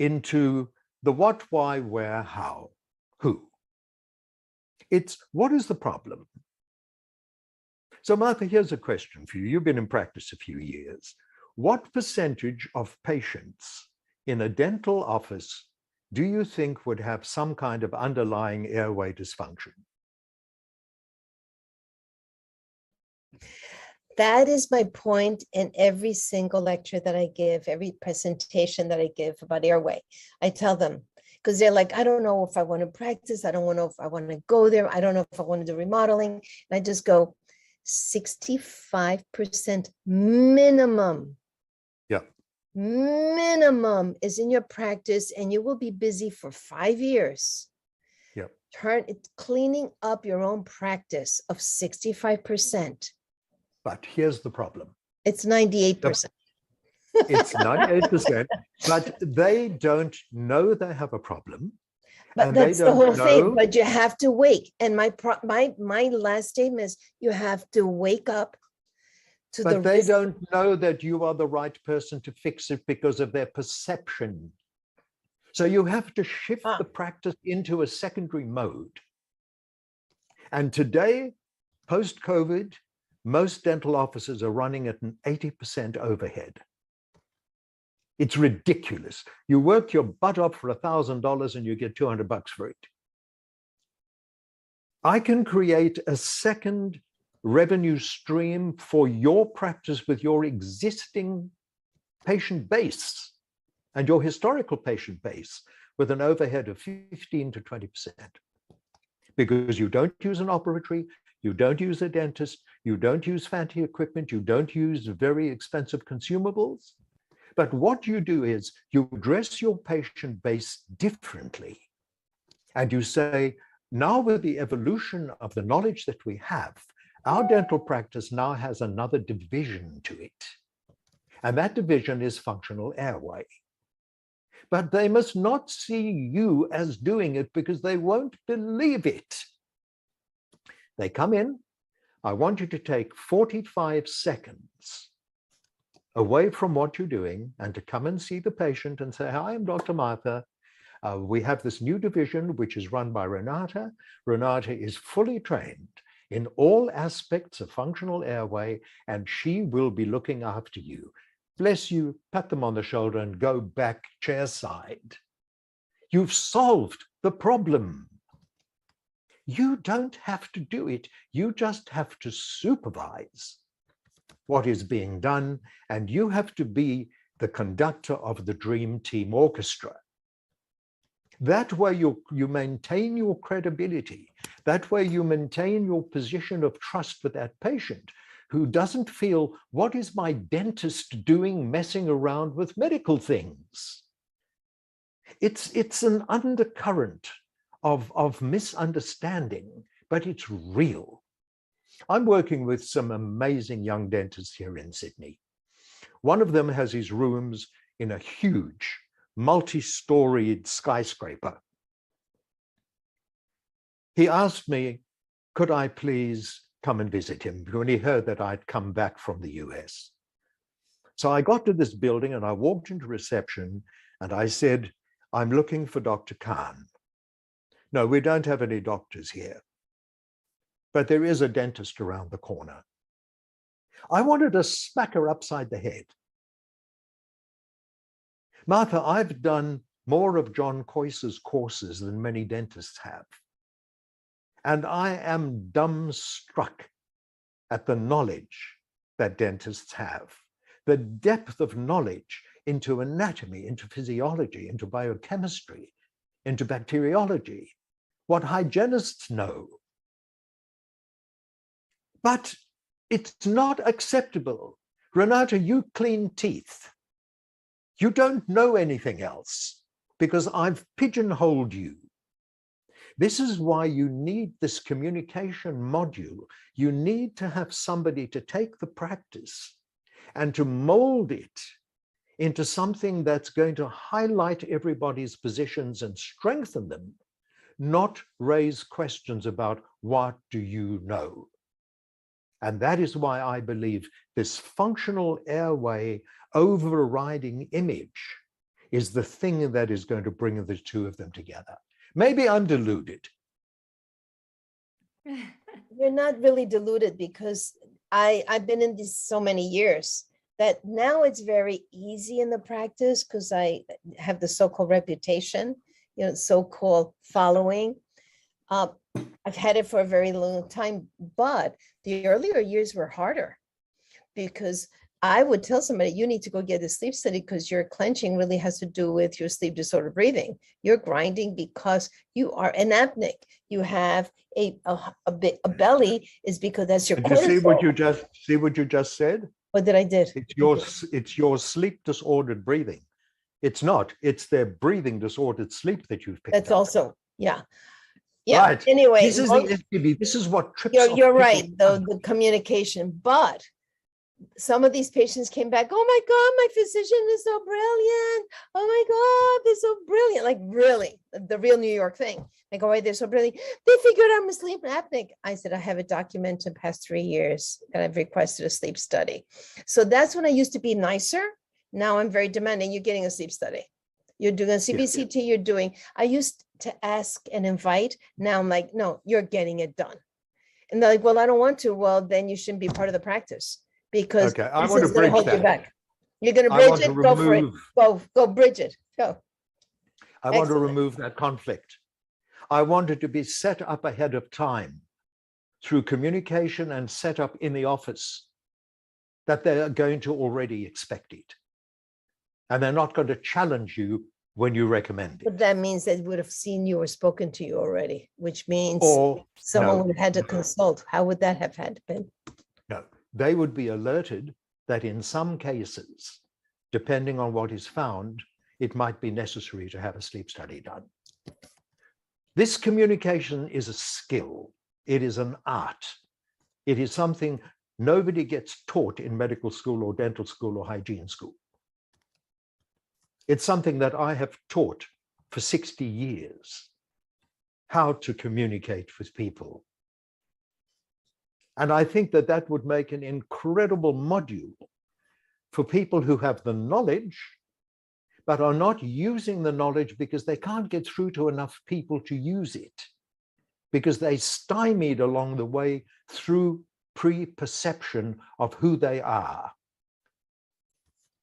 into the what, why, where, how, who. It's what is the problem? So Martha, here's a question for you. You've been in practice a few years. What percentage of patients in a dental office do you think would have some kind of underlying airway dysfunction? That is my point in every single lecture that I give, every presentation that I give about airway. I tell them, because they're like, I don't know if I want to practice. I don't know if I want to go there. I don't know if I want to do remodeling. And I just go, 65% minimum minimum is in your practice, and you will be busy for 5 years. Yep. Cleaning up your own practice of 65%. But here's the problem. It's 98%. It's 98%, but they don't know they have a problem. But and that's they the don't whole thing. know- But you have to wake. And my last statement is you have to wake up to the But they risk. don't know that you are the right person to fix it because of their perception. So you have to shift the practice into a secondary mode. And today, post-COVID, most dental offices are running at an 80% overhead. It's ridiculous. You work your butt off for $1,000 and you get $200 for it. I can create a second revenue stream for your practice with your existing patient base and your historical patient base with an overhead of 15 to 20%. Because you don't use an operatory, you don't use a dentist, you don't use fancy equipment, you don't use very expensive consumables. But what you do is you address your patient base differently. And you say, now with the evolution of the knowledge that we have, our dental practice now has another division to it. And that division is functional airway. But they must not see you as doing it because they won't believe it. They come in, I want you to take 45 seconds away from what you're doing and to come and see the patient and say, hi, I'm Dr. Martha. We have this new division, which is run by Renata. Renata is fully trained in all aspects of functional airway, and she will be looking after you. Bless you, pat them on the shoulder and go back chairside. You've solved the problem. You don't have to do it. You just have to supervise what is being done, and you have to be the conductor of the Dream Team Orchestra. That way you maintain your credibility. That way you maintain your position of trust with that patient who doesn't feel, what is my dentist doing messing around with medical things? It's an undercurrent of misunderstanding, but it's real. I'm working with some amazing young dentists here in Sydney. One of them has his rooms in a huge multi-storied skyscraper. He asked me, could I please come and visit him when he heard that I'd come back from the US. So I got to this building and I walked into reception and I said, I'm looking for Dr. Khan. No, we don't have any doctors here, but there is a dentist around the corner. I wanted to smack her upside the head. Martha, I've done more of John Coyce's courses than many dentists have. And I am dumbstruck at the knowledge that dentists have, the depth of knowledge into anatomy, into physiology, into biochemistry, into bacteriology, what hygienists know. But it's not acceptable. Renata, you clean teeth. You don't know anything else because I've pigeonholed you. This is why you need this communication module. You need to have somebody to take the practice and to mold it into something that's going to highlight everybody's positions and strengthen them, not raise questions about what do you know. And that is why I believe this functional airway overriding image is the thing that is going to bring the two of them together. Maybe I'm deluded. You're not really deluded because I've been in this so many years that now it's very easy in the practice because I have the so-called reputation, so-called following. I've had it for a very long time, but the earlier years were harder because I would tell somebody, you need to go get a sleep study because your clenching really has to do with your sleep disorder breathing. You're grinding because you are anapneic. You have a belly is because that's your Did you see cortisol. what you just said? What did I did? It's your sleep disordered breathing. It's not. It's their breathing disordered sleep that you've picked That's up. also, yeah. Yeah. Right. Anyway, This is the SPV. This is what trips off you're people. right, the communication, but some of these patients came back, oh my God, my physician is so brilliant. Oh my God, they're so brilliant. Like really, the real New York thing. Like, oh, they're so brilliant. They figured I'm a sleep apneic. I said, I have it documented the past 3 years and I've requested a sleep study. So that's when I used to be nicer. Now I'm very demanding. You're getting a sleep study. You're doing a CBCT, you're doing, I used to ask and invite. Now I'm like, no, you're getting it done. And they're like, well, I don't want to. Well, then you shouldn't be part of the practice. Because Okay, I this want is to going to bridge hold you that. back. You're going to I want bridge to it. Go for it. remove- Go bridge it. Go. I want to Excellent. remove that conflict. I want it to be set up ahead of time through communication and set up in the office that they are going to already expect it. And they're not going to challenge you when you recommend But it. that means they would have seen you or spoken to you already, which means Or someone no, would have had to no. consult. How would that have had been? No, they would be alerted that in some cases, depending on what is found, it might be necessary to have a sleep study done. This communication is a skill. It is an art. It is something nobody gets taught in medical school or dental school or hygiene school. It's something that I have taught for 60 years, how to communicate with people. And I think that that would make an incredible module for people who have the knowledge, but are not using the knowledge because they can't get through to enough people to use it, because they stymied along the way through pre-perception of who they are.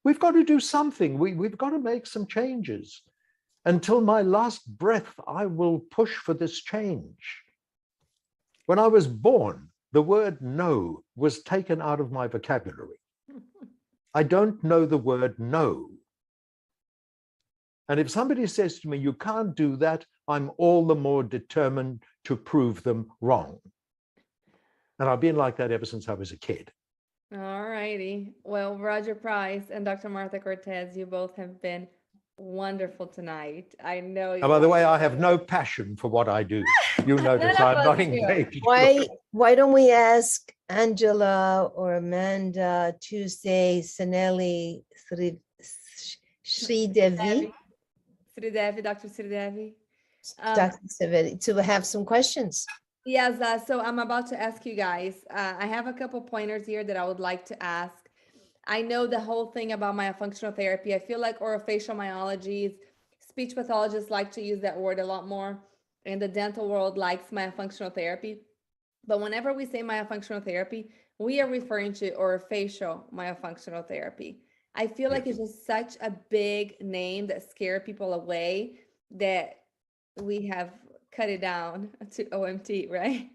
We've got to do something. We've got to make some changes. Until my last breath, I will push for this change. When I was born, the word no was taken out of my vocabulary. I don't know the word no. And if somebody says to me, you can't do that, I'm all the more determined to prove them wrong. And I've been like that ever since I was a kid. All righty. Well, Roger Price and Dr. Martha Cortes, you both have been wonderful tonight. I know you. And by the way, I have no passion for what I do. You'll notice None of I'm not us do. engaged. Why don't we ask Angela or Amanda Tuesday, Sanelli, Sridevi, Sridevi, Dr. Sridevi. Dr. Savedi, to have some questions? Yes, so I'm about to ask you guys. I have a couple pointers here that I would like to ask. I know the whole thing about myofunctional therapy. I feel like orofacial myologies, speech pathologists like to use that word a lot more, and the dental world likes myofunctional therapy. But whenever we say myofunctional therapy, we are referring to orofacial myofunctional therapy. I feel like it's just such a big name that scare people away that we have cut it down to OMT, right?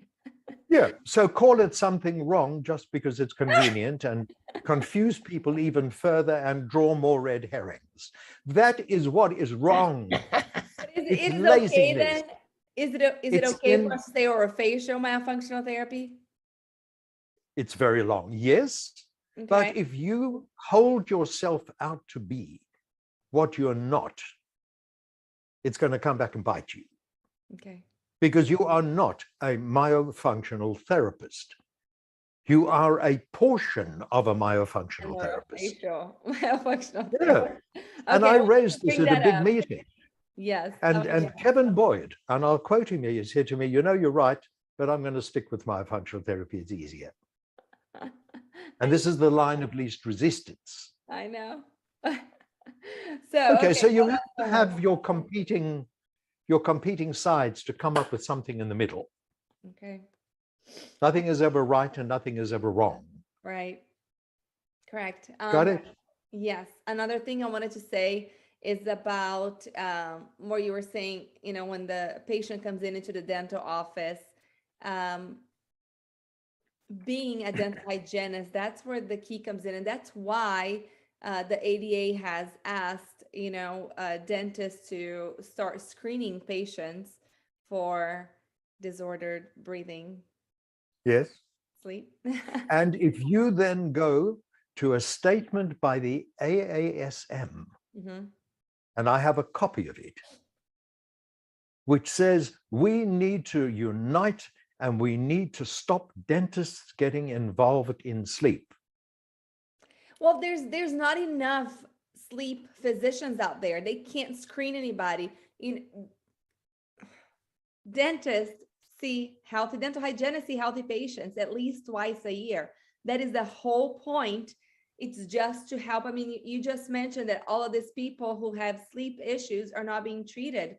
Yeah, so call it something wrong just because it's convenient and confuse people even further and draw more red herrings. That is what is wrong. Is It's it okay laziness. then? Is it It's okay in- for us to say orofacial myofunctional therapy? It's very long, yes. Okay. But if you hold yourself out to be what you're not, it's going to come back and bite you. Okay. Because you are not a myofunctional therapist. You are a portion of a myofunctional therapist. Myofunctional Yeah. therapy. And Okay, I well, raised this bring at a that big up. meeting. Yes. And, okay. Kevin Boyd, and I'll quote him here, he said to me, you know, you're right, but I'm going to stick with myofunctional therapy. It's easier. And this is the line of least resistance. I know. So Okay, so you well, have to have your competing sides to come up with something in the middle. okay. Nothing is ever right and nothing is ever wrong. Right. Correct. Got it? Yes. Another thing I wanted to say is about where you were saying, you know, when the patient comes into the dental office, being a dental hygienist, that's where the key comes in. And that's why the ADA has asked, you know, dentists to start screening patients for disordered breathing, Yes. sleep. And if you then go to a statement by the AASM, Mhm. and I have a copy of it, which says we need to unite and we need to stop dentists getting involved in sleep. Well, there's not enough sleep physicians out there. They can't screen anybody. Dentists see healthy, dental hygienists see healthy patients at least twice a year. That is the whole point. It's just to help. I mean, you just mentioned that all of these people who have sleep issues are not being treated.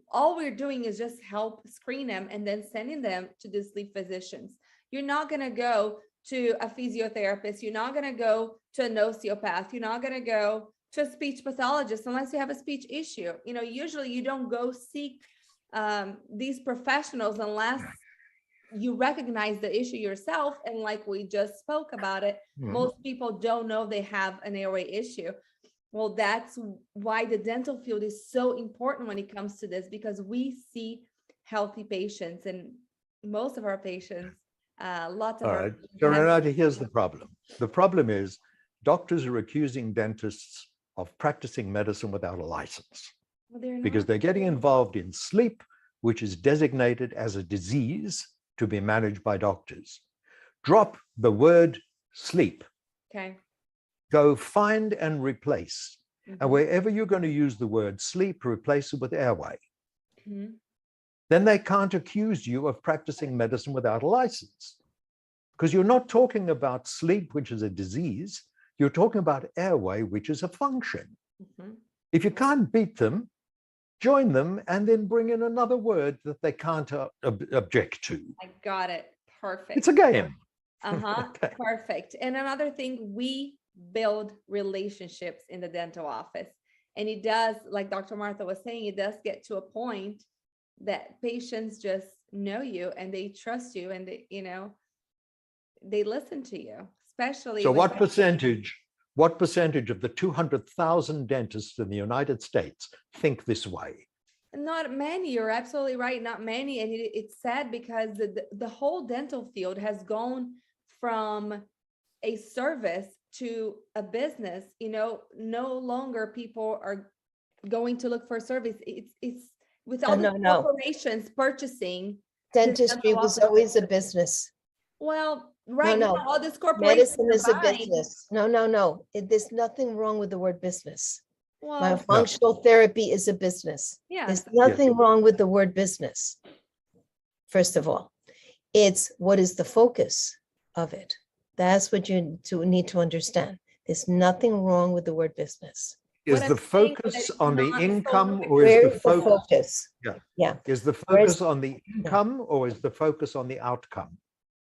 All we're doing is just help screen them and then sending them to the sleep physicians. You're not going to go to a physiotherapist. You're not going to go to an osteopath. You're not going to go to a speech pathologist unless you have a speech issue. Usually you don't go seek these professionals unless you recognize the issue yourself. And like we just spoke about it, most people don't know they have an airway issue. Well, that's why the dental field is so important when it comes to this, because we see healthy patients, and most of our patients, lots of All our right. patients So have- Renata, here's the problem. The problem is doctors are accusing dentists of practicing medicine without a license Well, they're because not. they're getting involved in sleep, which is designated as a disease to be managed by doctors. Drop the word sleep. Okay. Go find and replace. Mhm. And wherever you're going to use the word sleep, replace it with airway. Mhm. Then they can't accuse you of practicing medicine without a license. Because you're not talking about sleep, which is a disease. You're talking about airway, which is a function. Mhm. If you can't beat them, join them and then bring in another word that they can't object to. I got it. Perfect. It's a game. Uh-huh. Okay. Perfect. And another thing, we build relationships in the dental office. And it does, like Dr. Martha was saying, it does get to a point that patients just know you and they trust you and they listen to you, especially So with- what percentage of the 200,000 dentists in the United States think this way? Not many. You're absolutely right. Not many. And it's sad because the whole dental field has gone from a service to a business. No longer people are going to look for a service. It's with all the No. corporations purchasing. Dentistry dental was offices. always a business. Well, right No. now, all these corporations Medicine are is a buying. business. No. There's nothing wrong with the word business. Well, Myofunctional therapy is a business. yeah. There's nothing wrong with the word business. First of all, it's what is the focus of it. That's what you need to understand. There's nothing wrong with the word business. Is What the I'm saying is focus that on the it's not income so- or Where is is the the focus? focus? Yeah. Yeah. Is the Where's- focus on the income or is the focus on the outcome?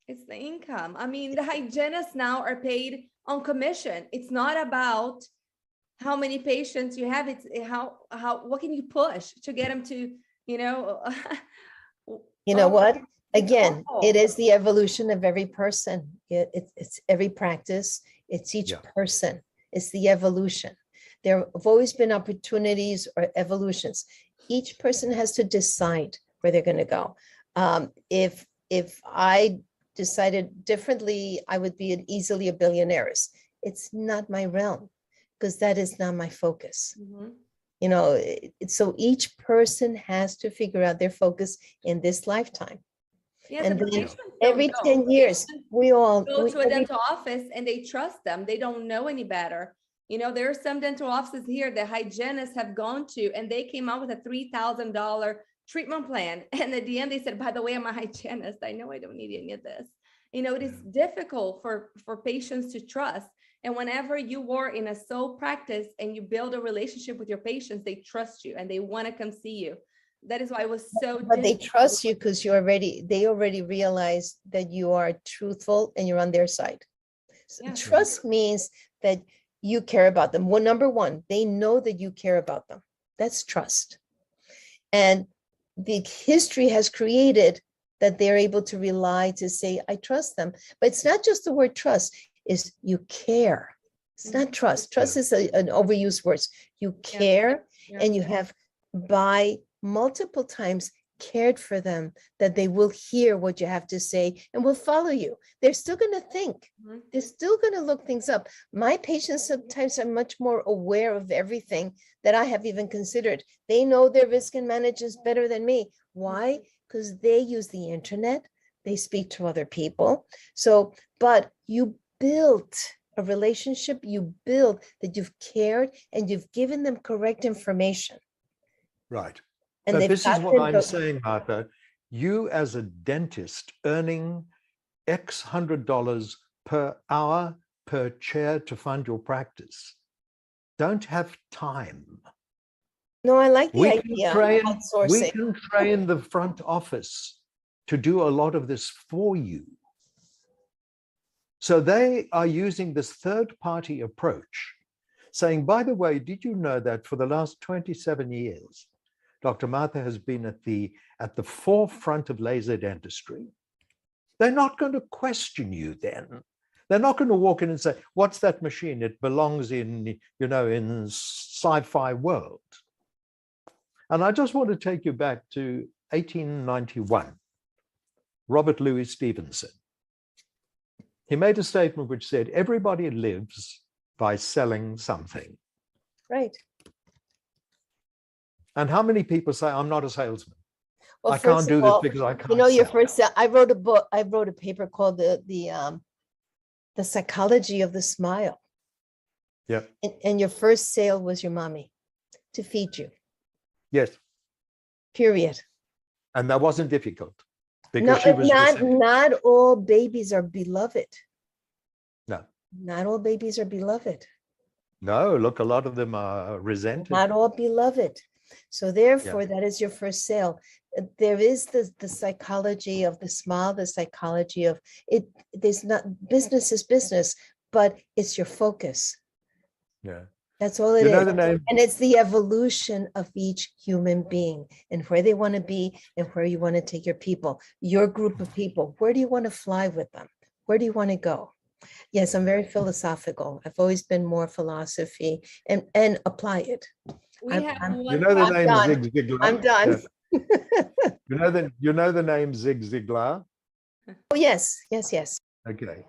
It's the income. I mean, the hygienists now are paid on commission. It's not about how many patients you have. It's what can you push to get them to, You know what? Again, awful. it is the evolution of every person. It's every practice. It's each Yeah. person. It's the evolution. There have always been opportunities or evolutions. Each person has to decide where they're going to go. If I decided differently, I would be easily a billionaire. It's not my realm because that is not my focus. Mhm. So each person has to figure out their focus in this lifetime. Yes, And the then patients don't every know. 10 years, Patients we all, go to a every- dental office and they trust them. They don't know any better. There are some dental offices here that hygienists have gone to, and they came out with a $3,000 treatment plan. And at the end, they said, by the way, I'm a hygienist. I know I don't need any of this. It is difficult for patients to trust. And whenever you are in a sole practice and you build a relationship with your patients, they trust you and they want to come see you. That is why it was so but they difficult. trust you because they already realize that you are truthful and you're on their side. So Yeah. trust means that you care about them. Well, number one, they know that you care about them. That's trust. And the history has created that they're able to rely to say, I trust them. But it's not just the word trust, is you care. It's not trust. Trust is an overused word. You care Yeah. and you have by multiple times cared for them, that they will hear what you have to say and will follow you. They're still going to think. Mhm. They're still going to look things up. My patients sometimes are much more aware of everything that I have even considered. They know their risk and management better than me. Why? Because they use the internet. They speak to other people. So, but you built a relationship, you build that you've cared and you've given them correct information. Right. And But they've this is got what them I'm to- saying, Martha. You as a dentist earning X $100 per hour per chair to fund your practice don't have time. No, I like the We can idea of train, we outsourcing. can train the front office to do a lot of this for you. So they are using this third-party approach, saying, by the way, did you know that for the last 27 years, Dr. Martha has been at the forefront of laser dentistry? They're not going to question you then. They're not going to walk in and say, what's that machine? It belongs in, in sci-fi world. And I just want to take you back to 1891, Robert Louis Stevenson. He made a statement which said, everybody lives by selling something. Right. And how many people say, I'm not a salesman? Well, I can't first do of this all, because I can't you know, your sell. first, I wrote a book, I wrote a paper called the Psychology of the Smile. Yeah. And your first sale was your mommy to feed you, Yes. period. And that wasn't difficult because No, she was receptive. not all babies are beloved. No. Not all babies are beloved. No, look, a lot of them are resented. Not all beloved. So therefore, that is your first sale. There is the psychology of the smile, the psychology of it. There's not, business is business, but it's your focus. Yeah. That's all it You know is. the name? And it's the evolution of each human being and where they want to be and where you want to take your people, your group of people. Where do you want to fly with them? Where do you want to go? Yes, I'm very philosophical. I've always been more philosophy and apply it. We I'm- have I'm- You one. know the I'm name done. Zig Ziglar? I'm done. Yeah. You know the name Zig Ziglar? Oh, yes, yes, yes. Okay.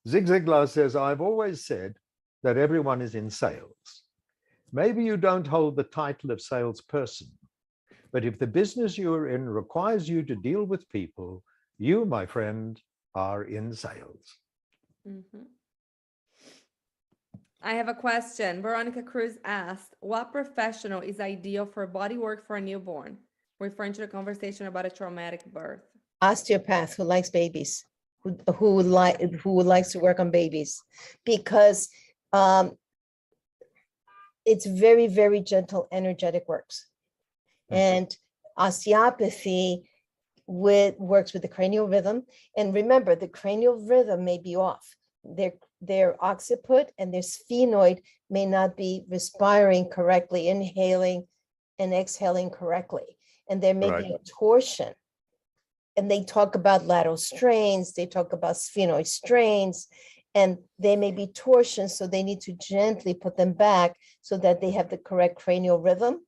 Zig Ziglar says, I've always said that everyone is in sales. Maybe you don't hold the title of salesperson, but if the business you are in requires you to deal with people, you, my friend, are in sales. Mhm. I have a question. Veronica Cruz asked, what professional is ideal for body work for a newborn? Referring to the conversation about a traumatic birth. Osteopath who likes babies, who likes to work on babies, because it's very, very gentle, energetic works. And osteopathy works with the cranial rhythm. And remember, the cranial rhythm may be off. Their occiput and their sphenoid may not be respiring correctly, inhaling and exhaling correctly. And there may be a torsion. And they talk about lateral strains, they talk about sphenoid strains, and they may be torsions, so they need to gently put them back so that they have the correct cranial rhythm.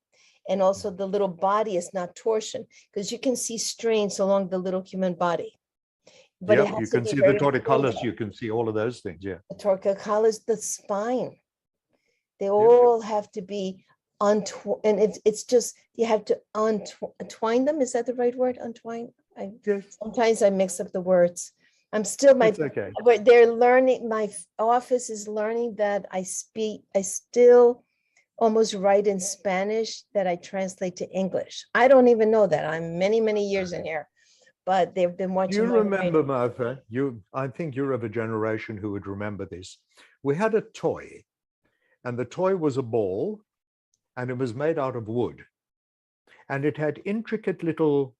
And also the little body is not torsion, because you can see strains along the little human body. But it Yep, has you to can be see the very torticollis, stable. you can see all of those things, yeah. The torticollis, the spine. They all have to be untwined, and it's just, you have to untwine them. Is that the right word? Untwine? Yes, Sometimes I mix up the words. I'm still it's okay. but they're learning, my office is learning that I still almost write in Spanish that I translate to English. I don't even know that. I'm many, many years in here, but they've been Do watching. you my remember, writing. Martha? I think you're of a generation who would remember this. We had a toy, and the toy was a ball, and it was made out of wood. And it had intricate little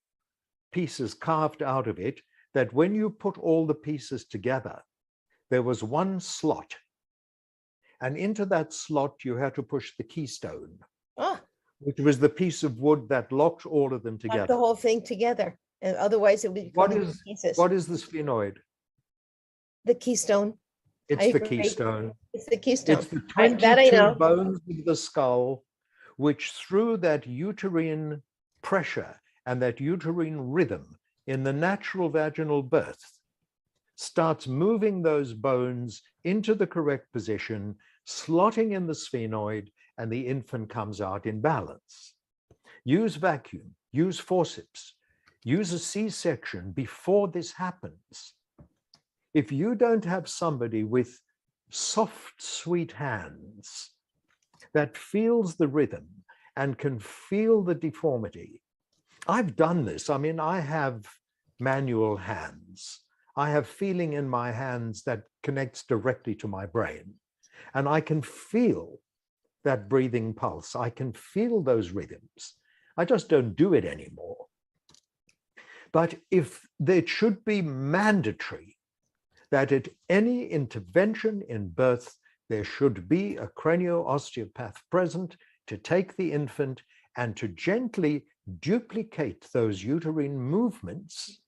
pieces carved out of it that when you put all the pieces together, there was one slot. And into that slot, you had to push the keystone, Ah, which was the piece of wood that locked all of them lock the together. whole thing together. And otherwise it would be What coming to is pieces. what is the sphenoid? The keystone. It's I the agree. keystone. It's the keystone. It's the That I 22 know. bones of the skull, which through that uterine pressure and that uterine rhythm in the natural vaginal birth starts moving those bones into the correct position, slotting in the sphenoid, and the infant comes out in balance. Use vacuum, use forceps, use a C-section before this happens. If you don't have somebody with soft, sweet hands that feels the rhythm and can feel the deformity. I've done this. I mean, I have manual hands. I have feeling in my hands that connects directly to my brain. And I can feel that breathing pulse. I can feel those rhythms. I just don't do it anymore. But if it should be mandatory that at any intervention in birth, there should be a cranio-osteopath present to take the infant and to gently duplicate those uterine movements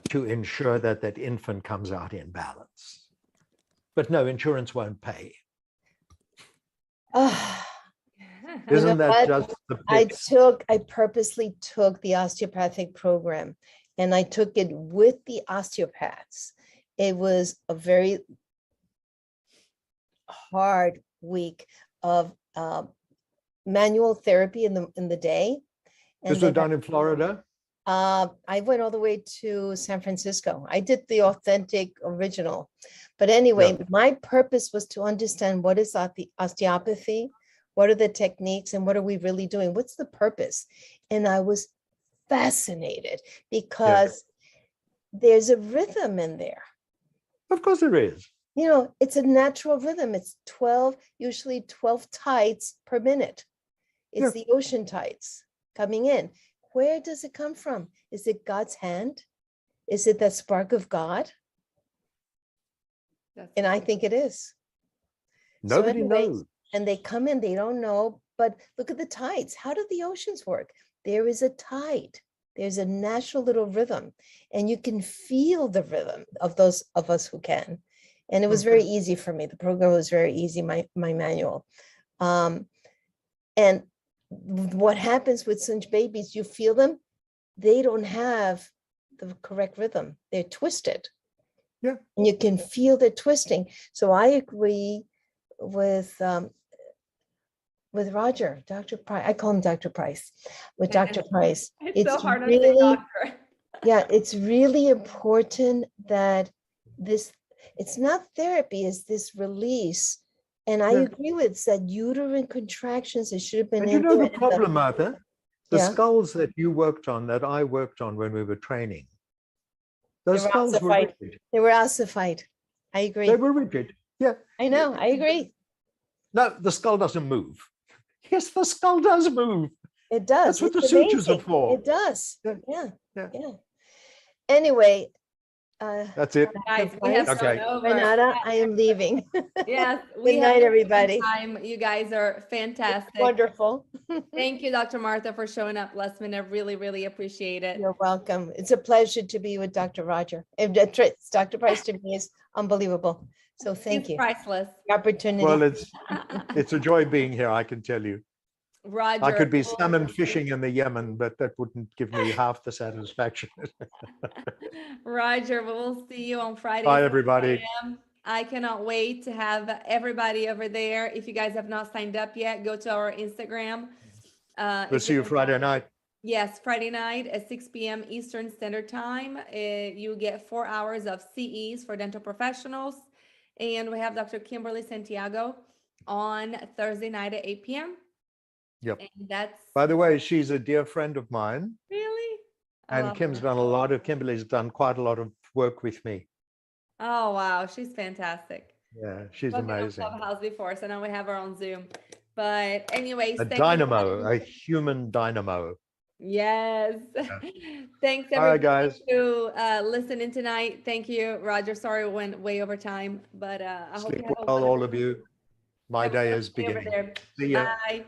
to ensure that that infant comes out in balance. But no, insurance won't pay. Isn't that just the pitch? I purposely took the osteopathic program, and I took it with the osteopaths. It was a very hard week of manual therapy in the day. This was done in Florida? I went all the way to San Francisco. I did the authentic original. But anyway, my purpose was to understand what is the osteopathy, what are the techniques, and what are we really doing? What's the purpose? And I was fascinated because there's a rhythm in there. Of course there is. You know, it's a natural rhythm. It's 12, usually 12 tides per minute. It's the ocean tides coming in. Where does it come from? Is it God's hand? Is it that spark of God? And I think it is. Nobody knows. And they come in, they don't know, but look at the tides. How do the oceans work? There is a tide. There's a natural little rhythm, and you can feel the rhythm of those of us who can. And it was very easy for me. The program was very easy, my manual. And what happens with such babies, you feel them, they don't have the correct rhythm. They're twisted. Yeah. And you can feel the twisting. So I agree with Roger, Dr. Price. I call him Dr. Price, with Dr. Price. It's so hard to say doctor. Yeah, it's really important that it's not therapy, it's this release. And I agree with that uterine contractions, it should have been. And you know the problem, Martha? The skulls that you worked on, that I worked on when we were training, those skulls were rigid. They were ossified. I agree. They were rigid. Yeah. I know, I agree. No, the skull doesn't move. Yes, the skull does move. It does. That's what the sutures are for. It does. Yeah. Anyway, that's it. Guys, we have over. Renata, I am leaving. Yes. Good night, everybody. You guys are fantastic. It's wonderful. Thank you, Dr. Martha, for showing up last minute. I really, really appreciate it. You're welcome. It's a pleasure to be with Dr. Roger. And Dr. Price to me is unbelievable. So thank you. Priceless. The opportunity. Well, it's a joy being here, I can tell you. Roger. I could be salmon fishing in the Yemen, but that wouldn't give me half the satisfaction. Roger, we'll see you on Friday. Bye, everybody. I cannot wait to have everybody over there. If you guys have not signed up yet, go to our Instagram. We'll see you Friday night. Yes, Friday night at 6 p.m. Eastern Standard Time. You get 4 hours of CEs for dental professionals. And we have Dr. Kimberly Santiago on Thursday night at 8 p.m. Yep. And that's, by the way, she's a dear friend of mine. Really? And Kimberly's done quite a lot of work with me. Oh, wow. She's fantastic. Yeah, she's amazing. Clubhouse before, so now we have her on Zoom. But anyways, a dynamo, a human dynamo. Yes. Yeah. Thanks everybody guys. who listening tonight. Thank you, Roger. Sorry, we went way over time, but I hope you have all of you. My day is beginning. See ya. Bye.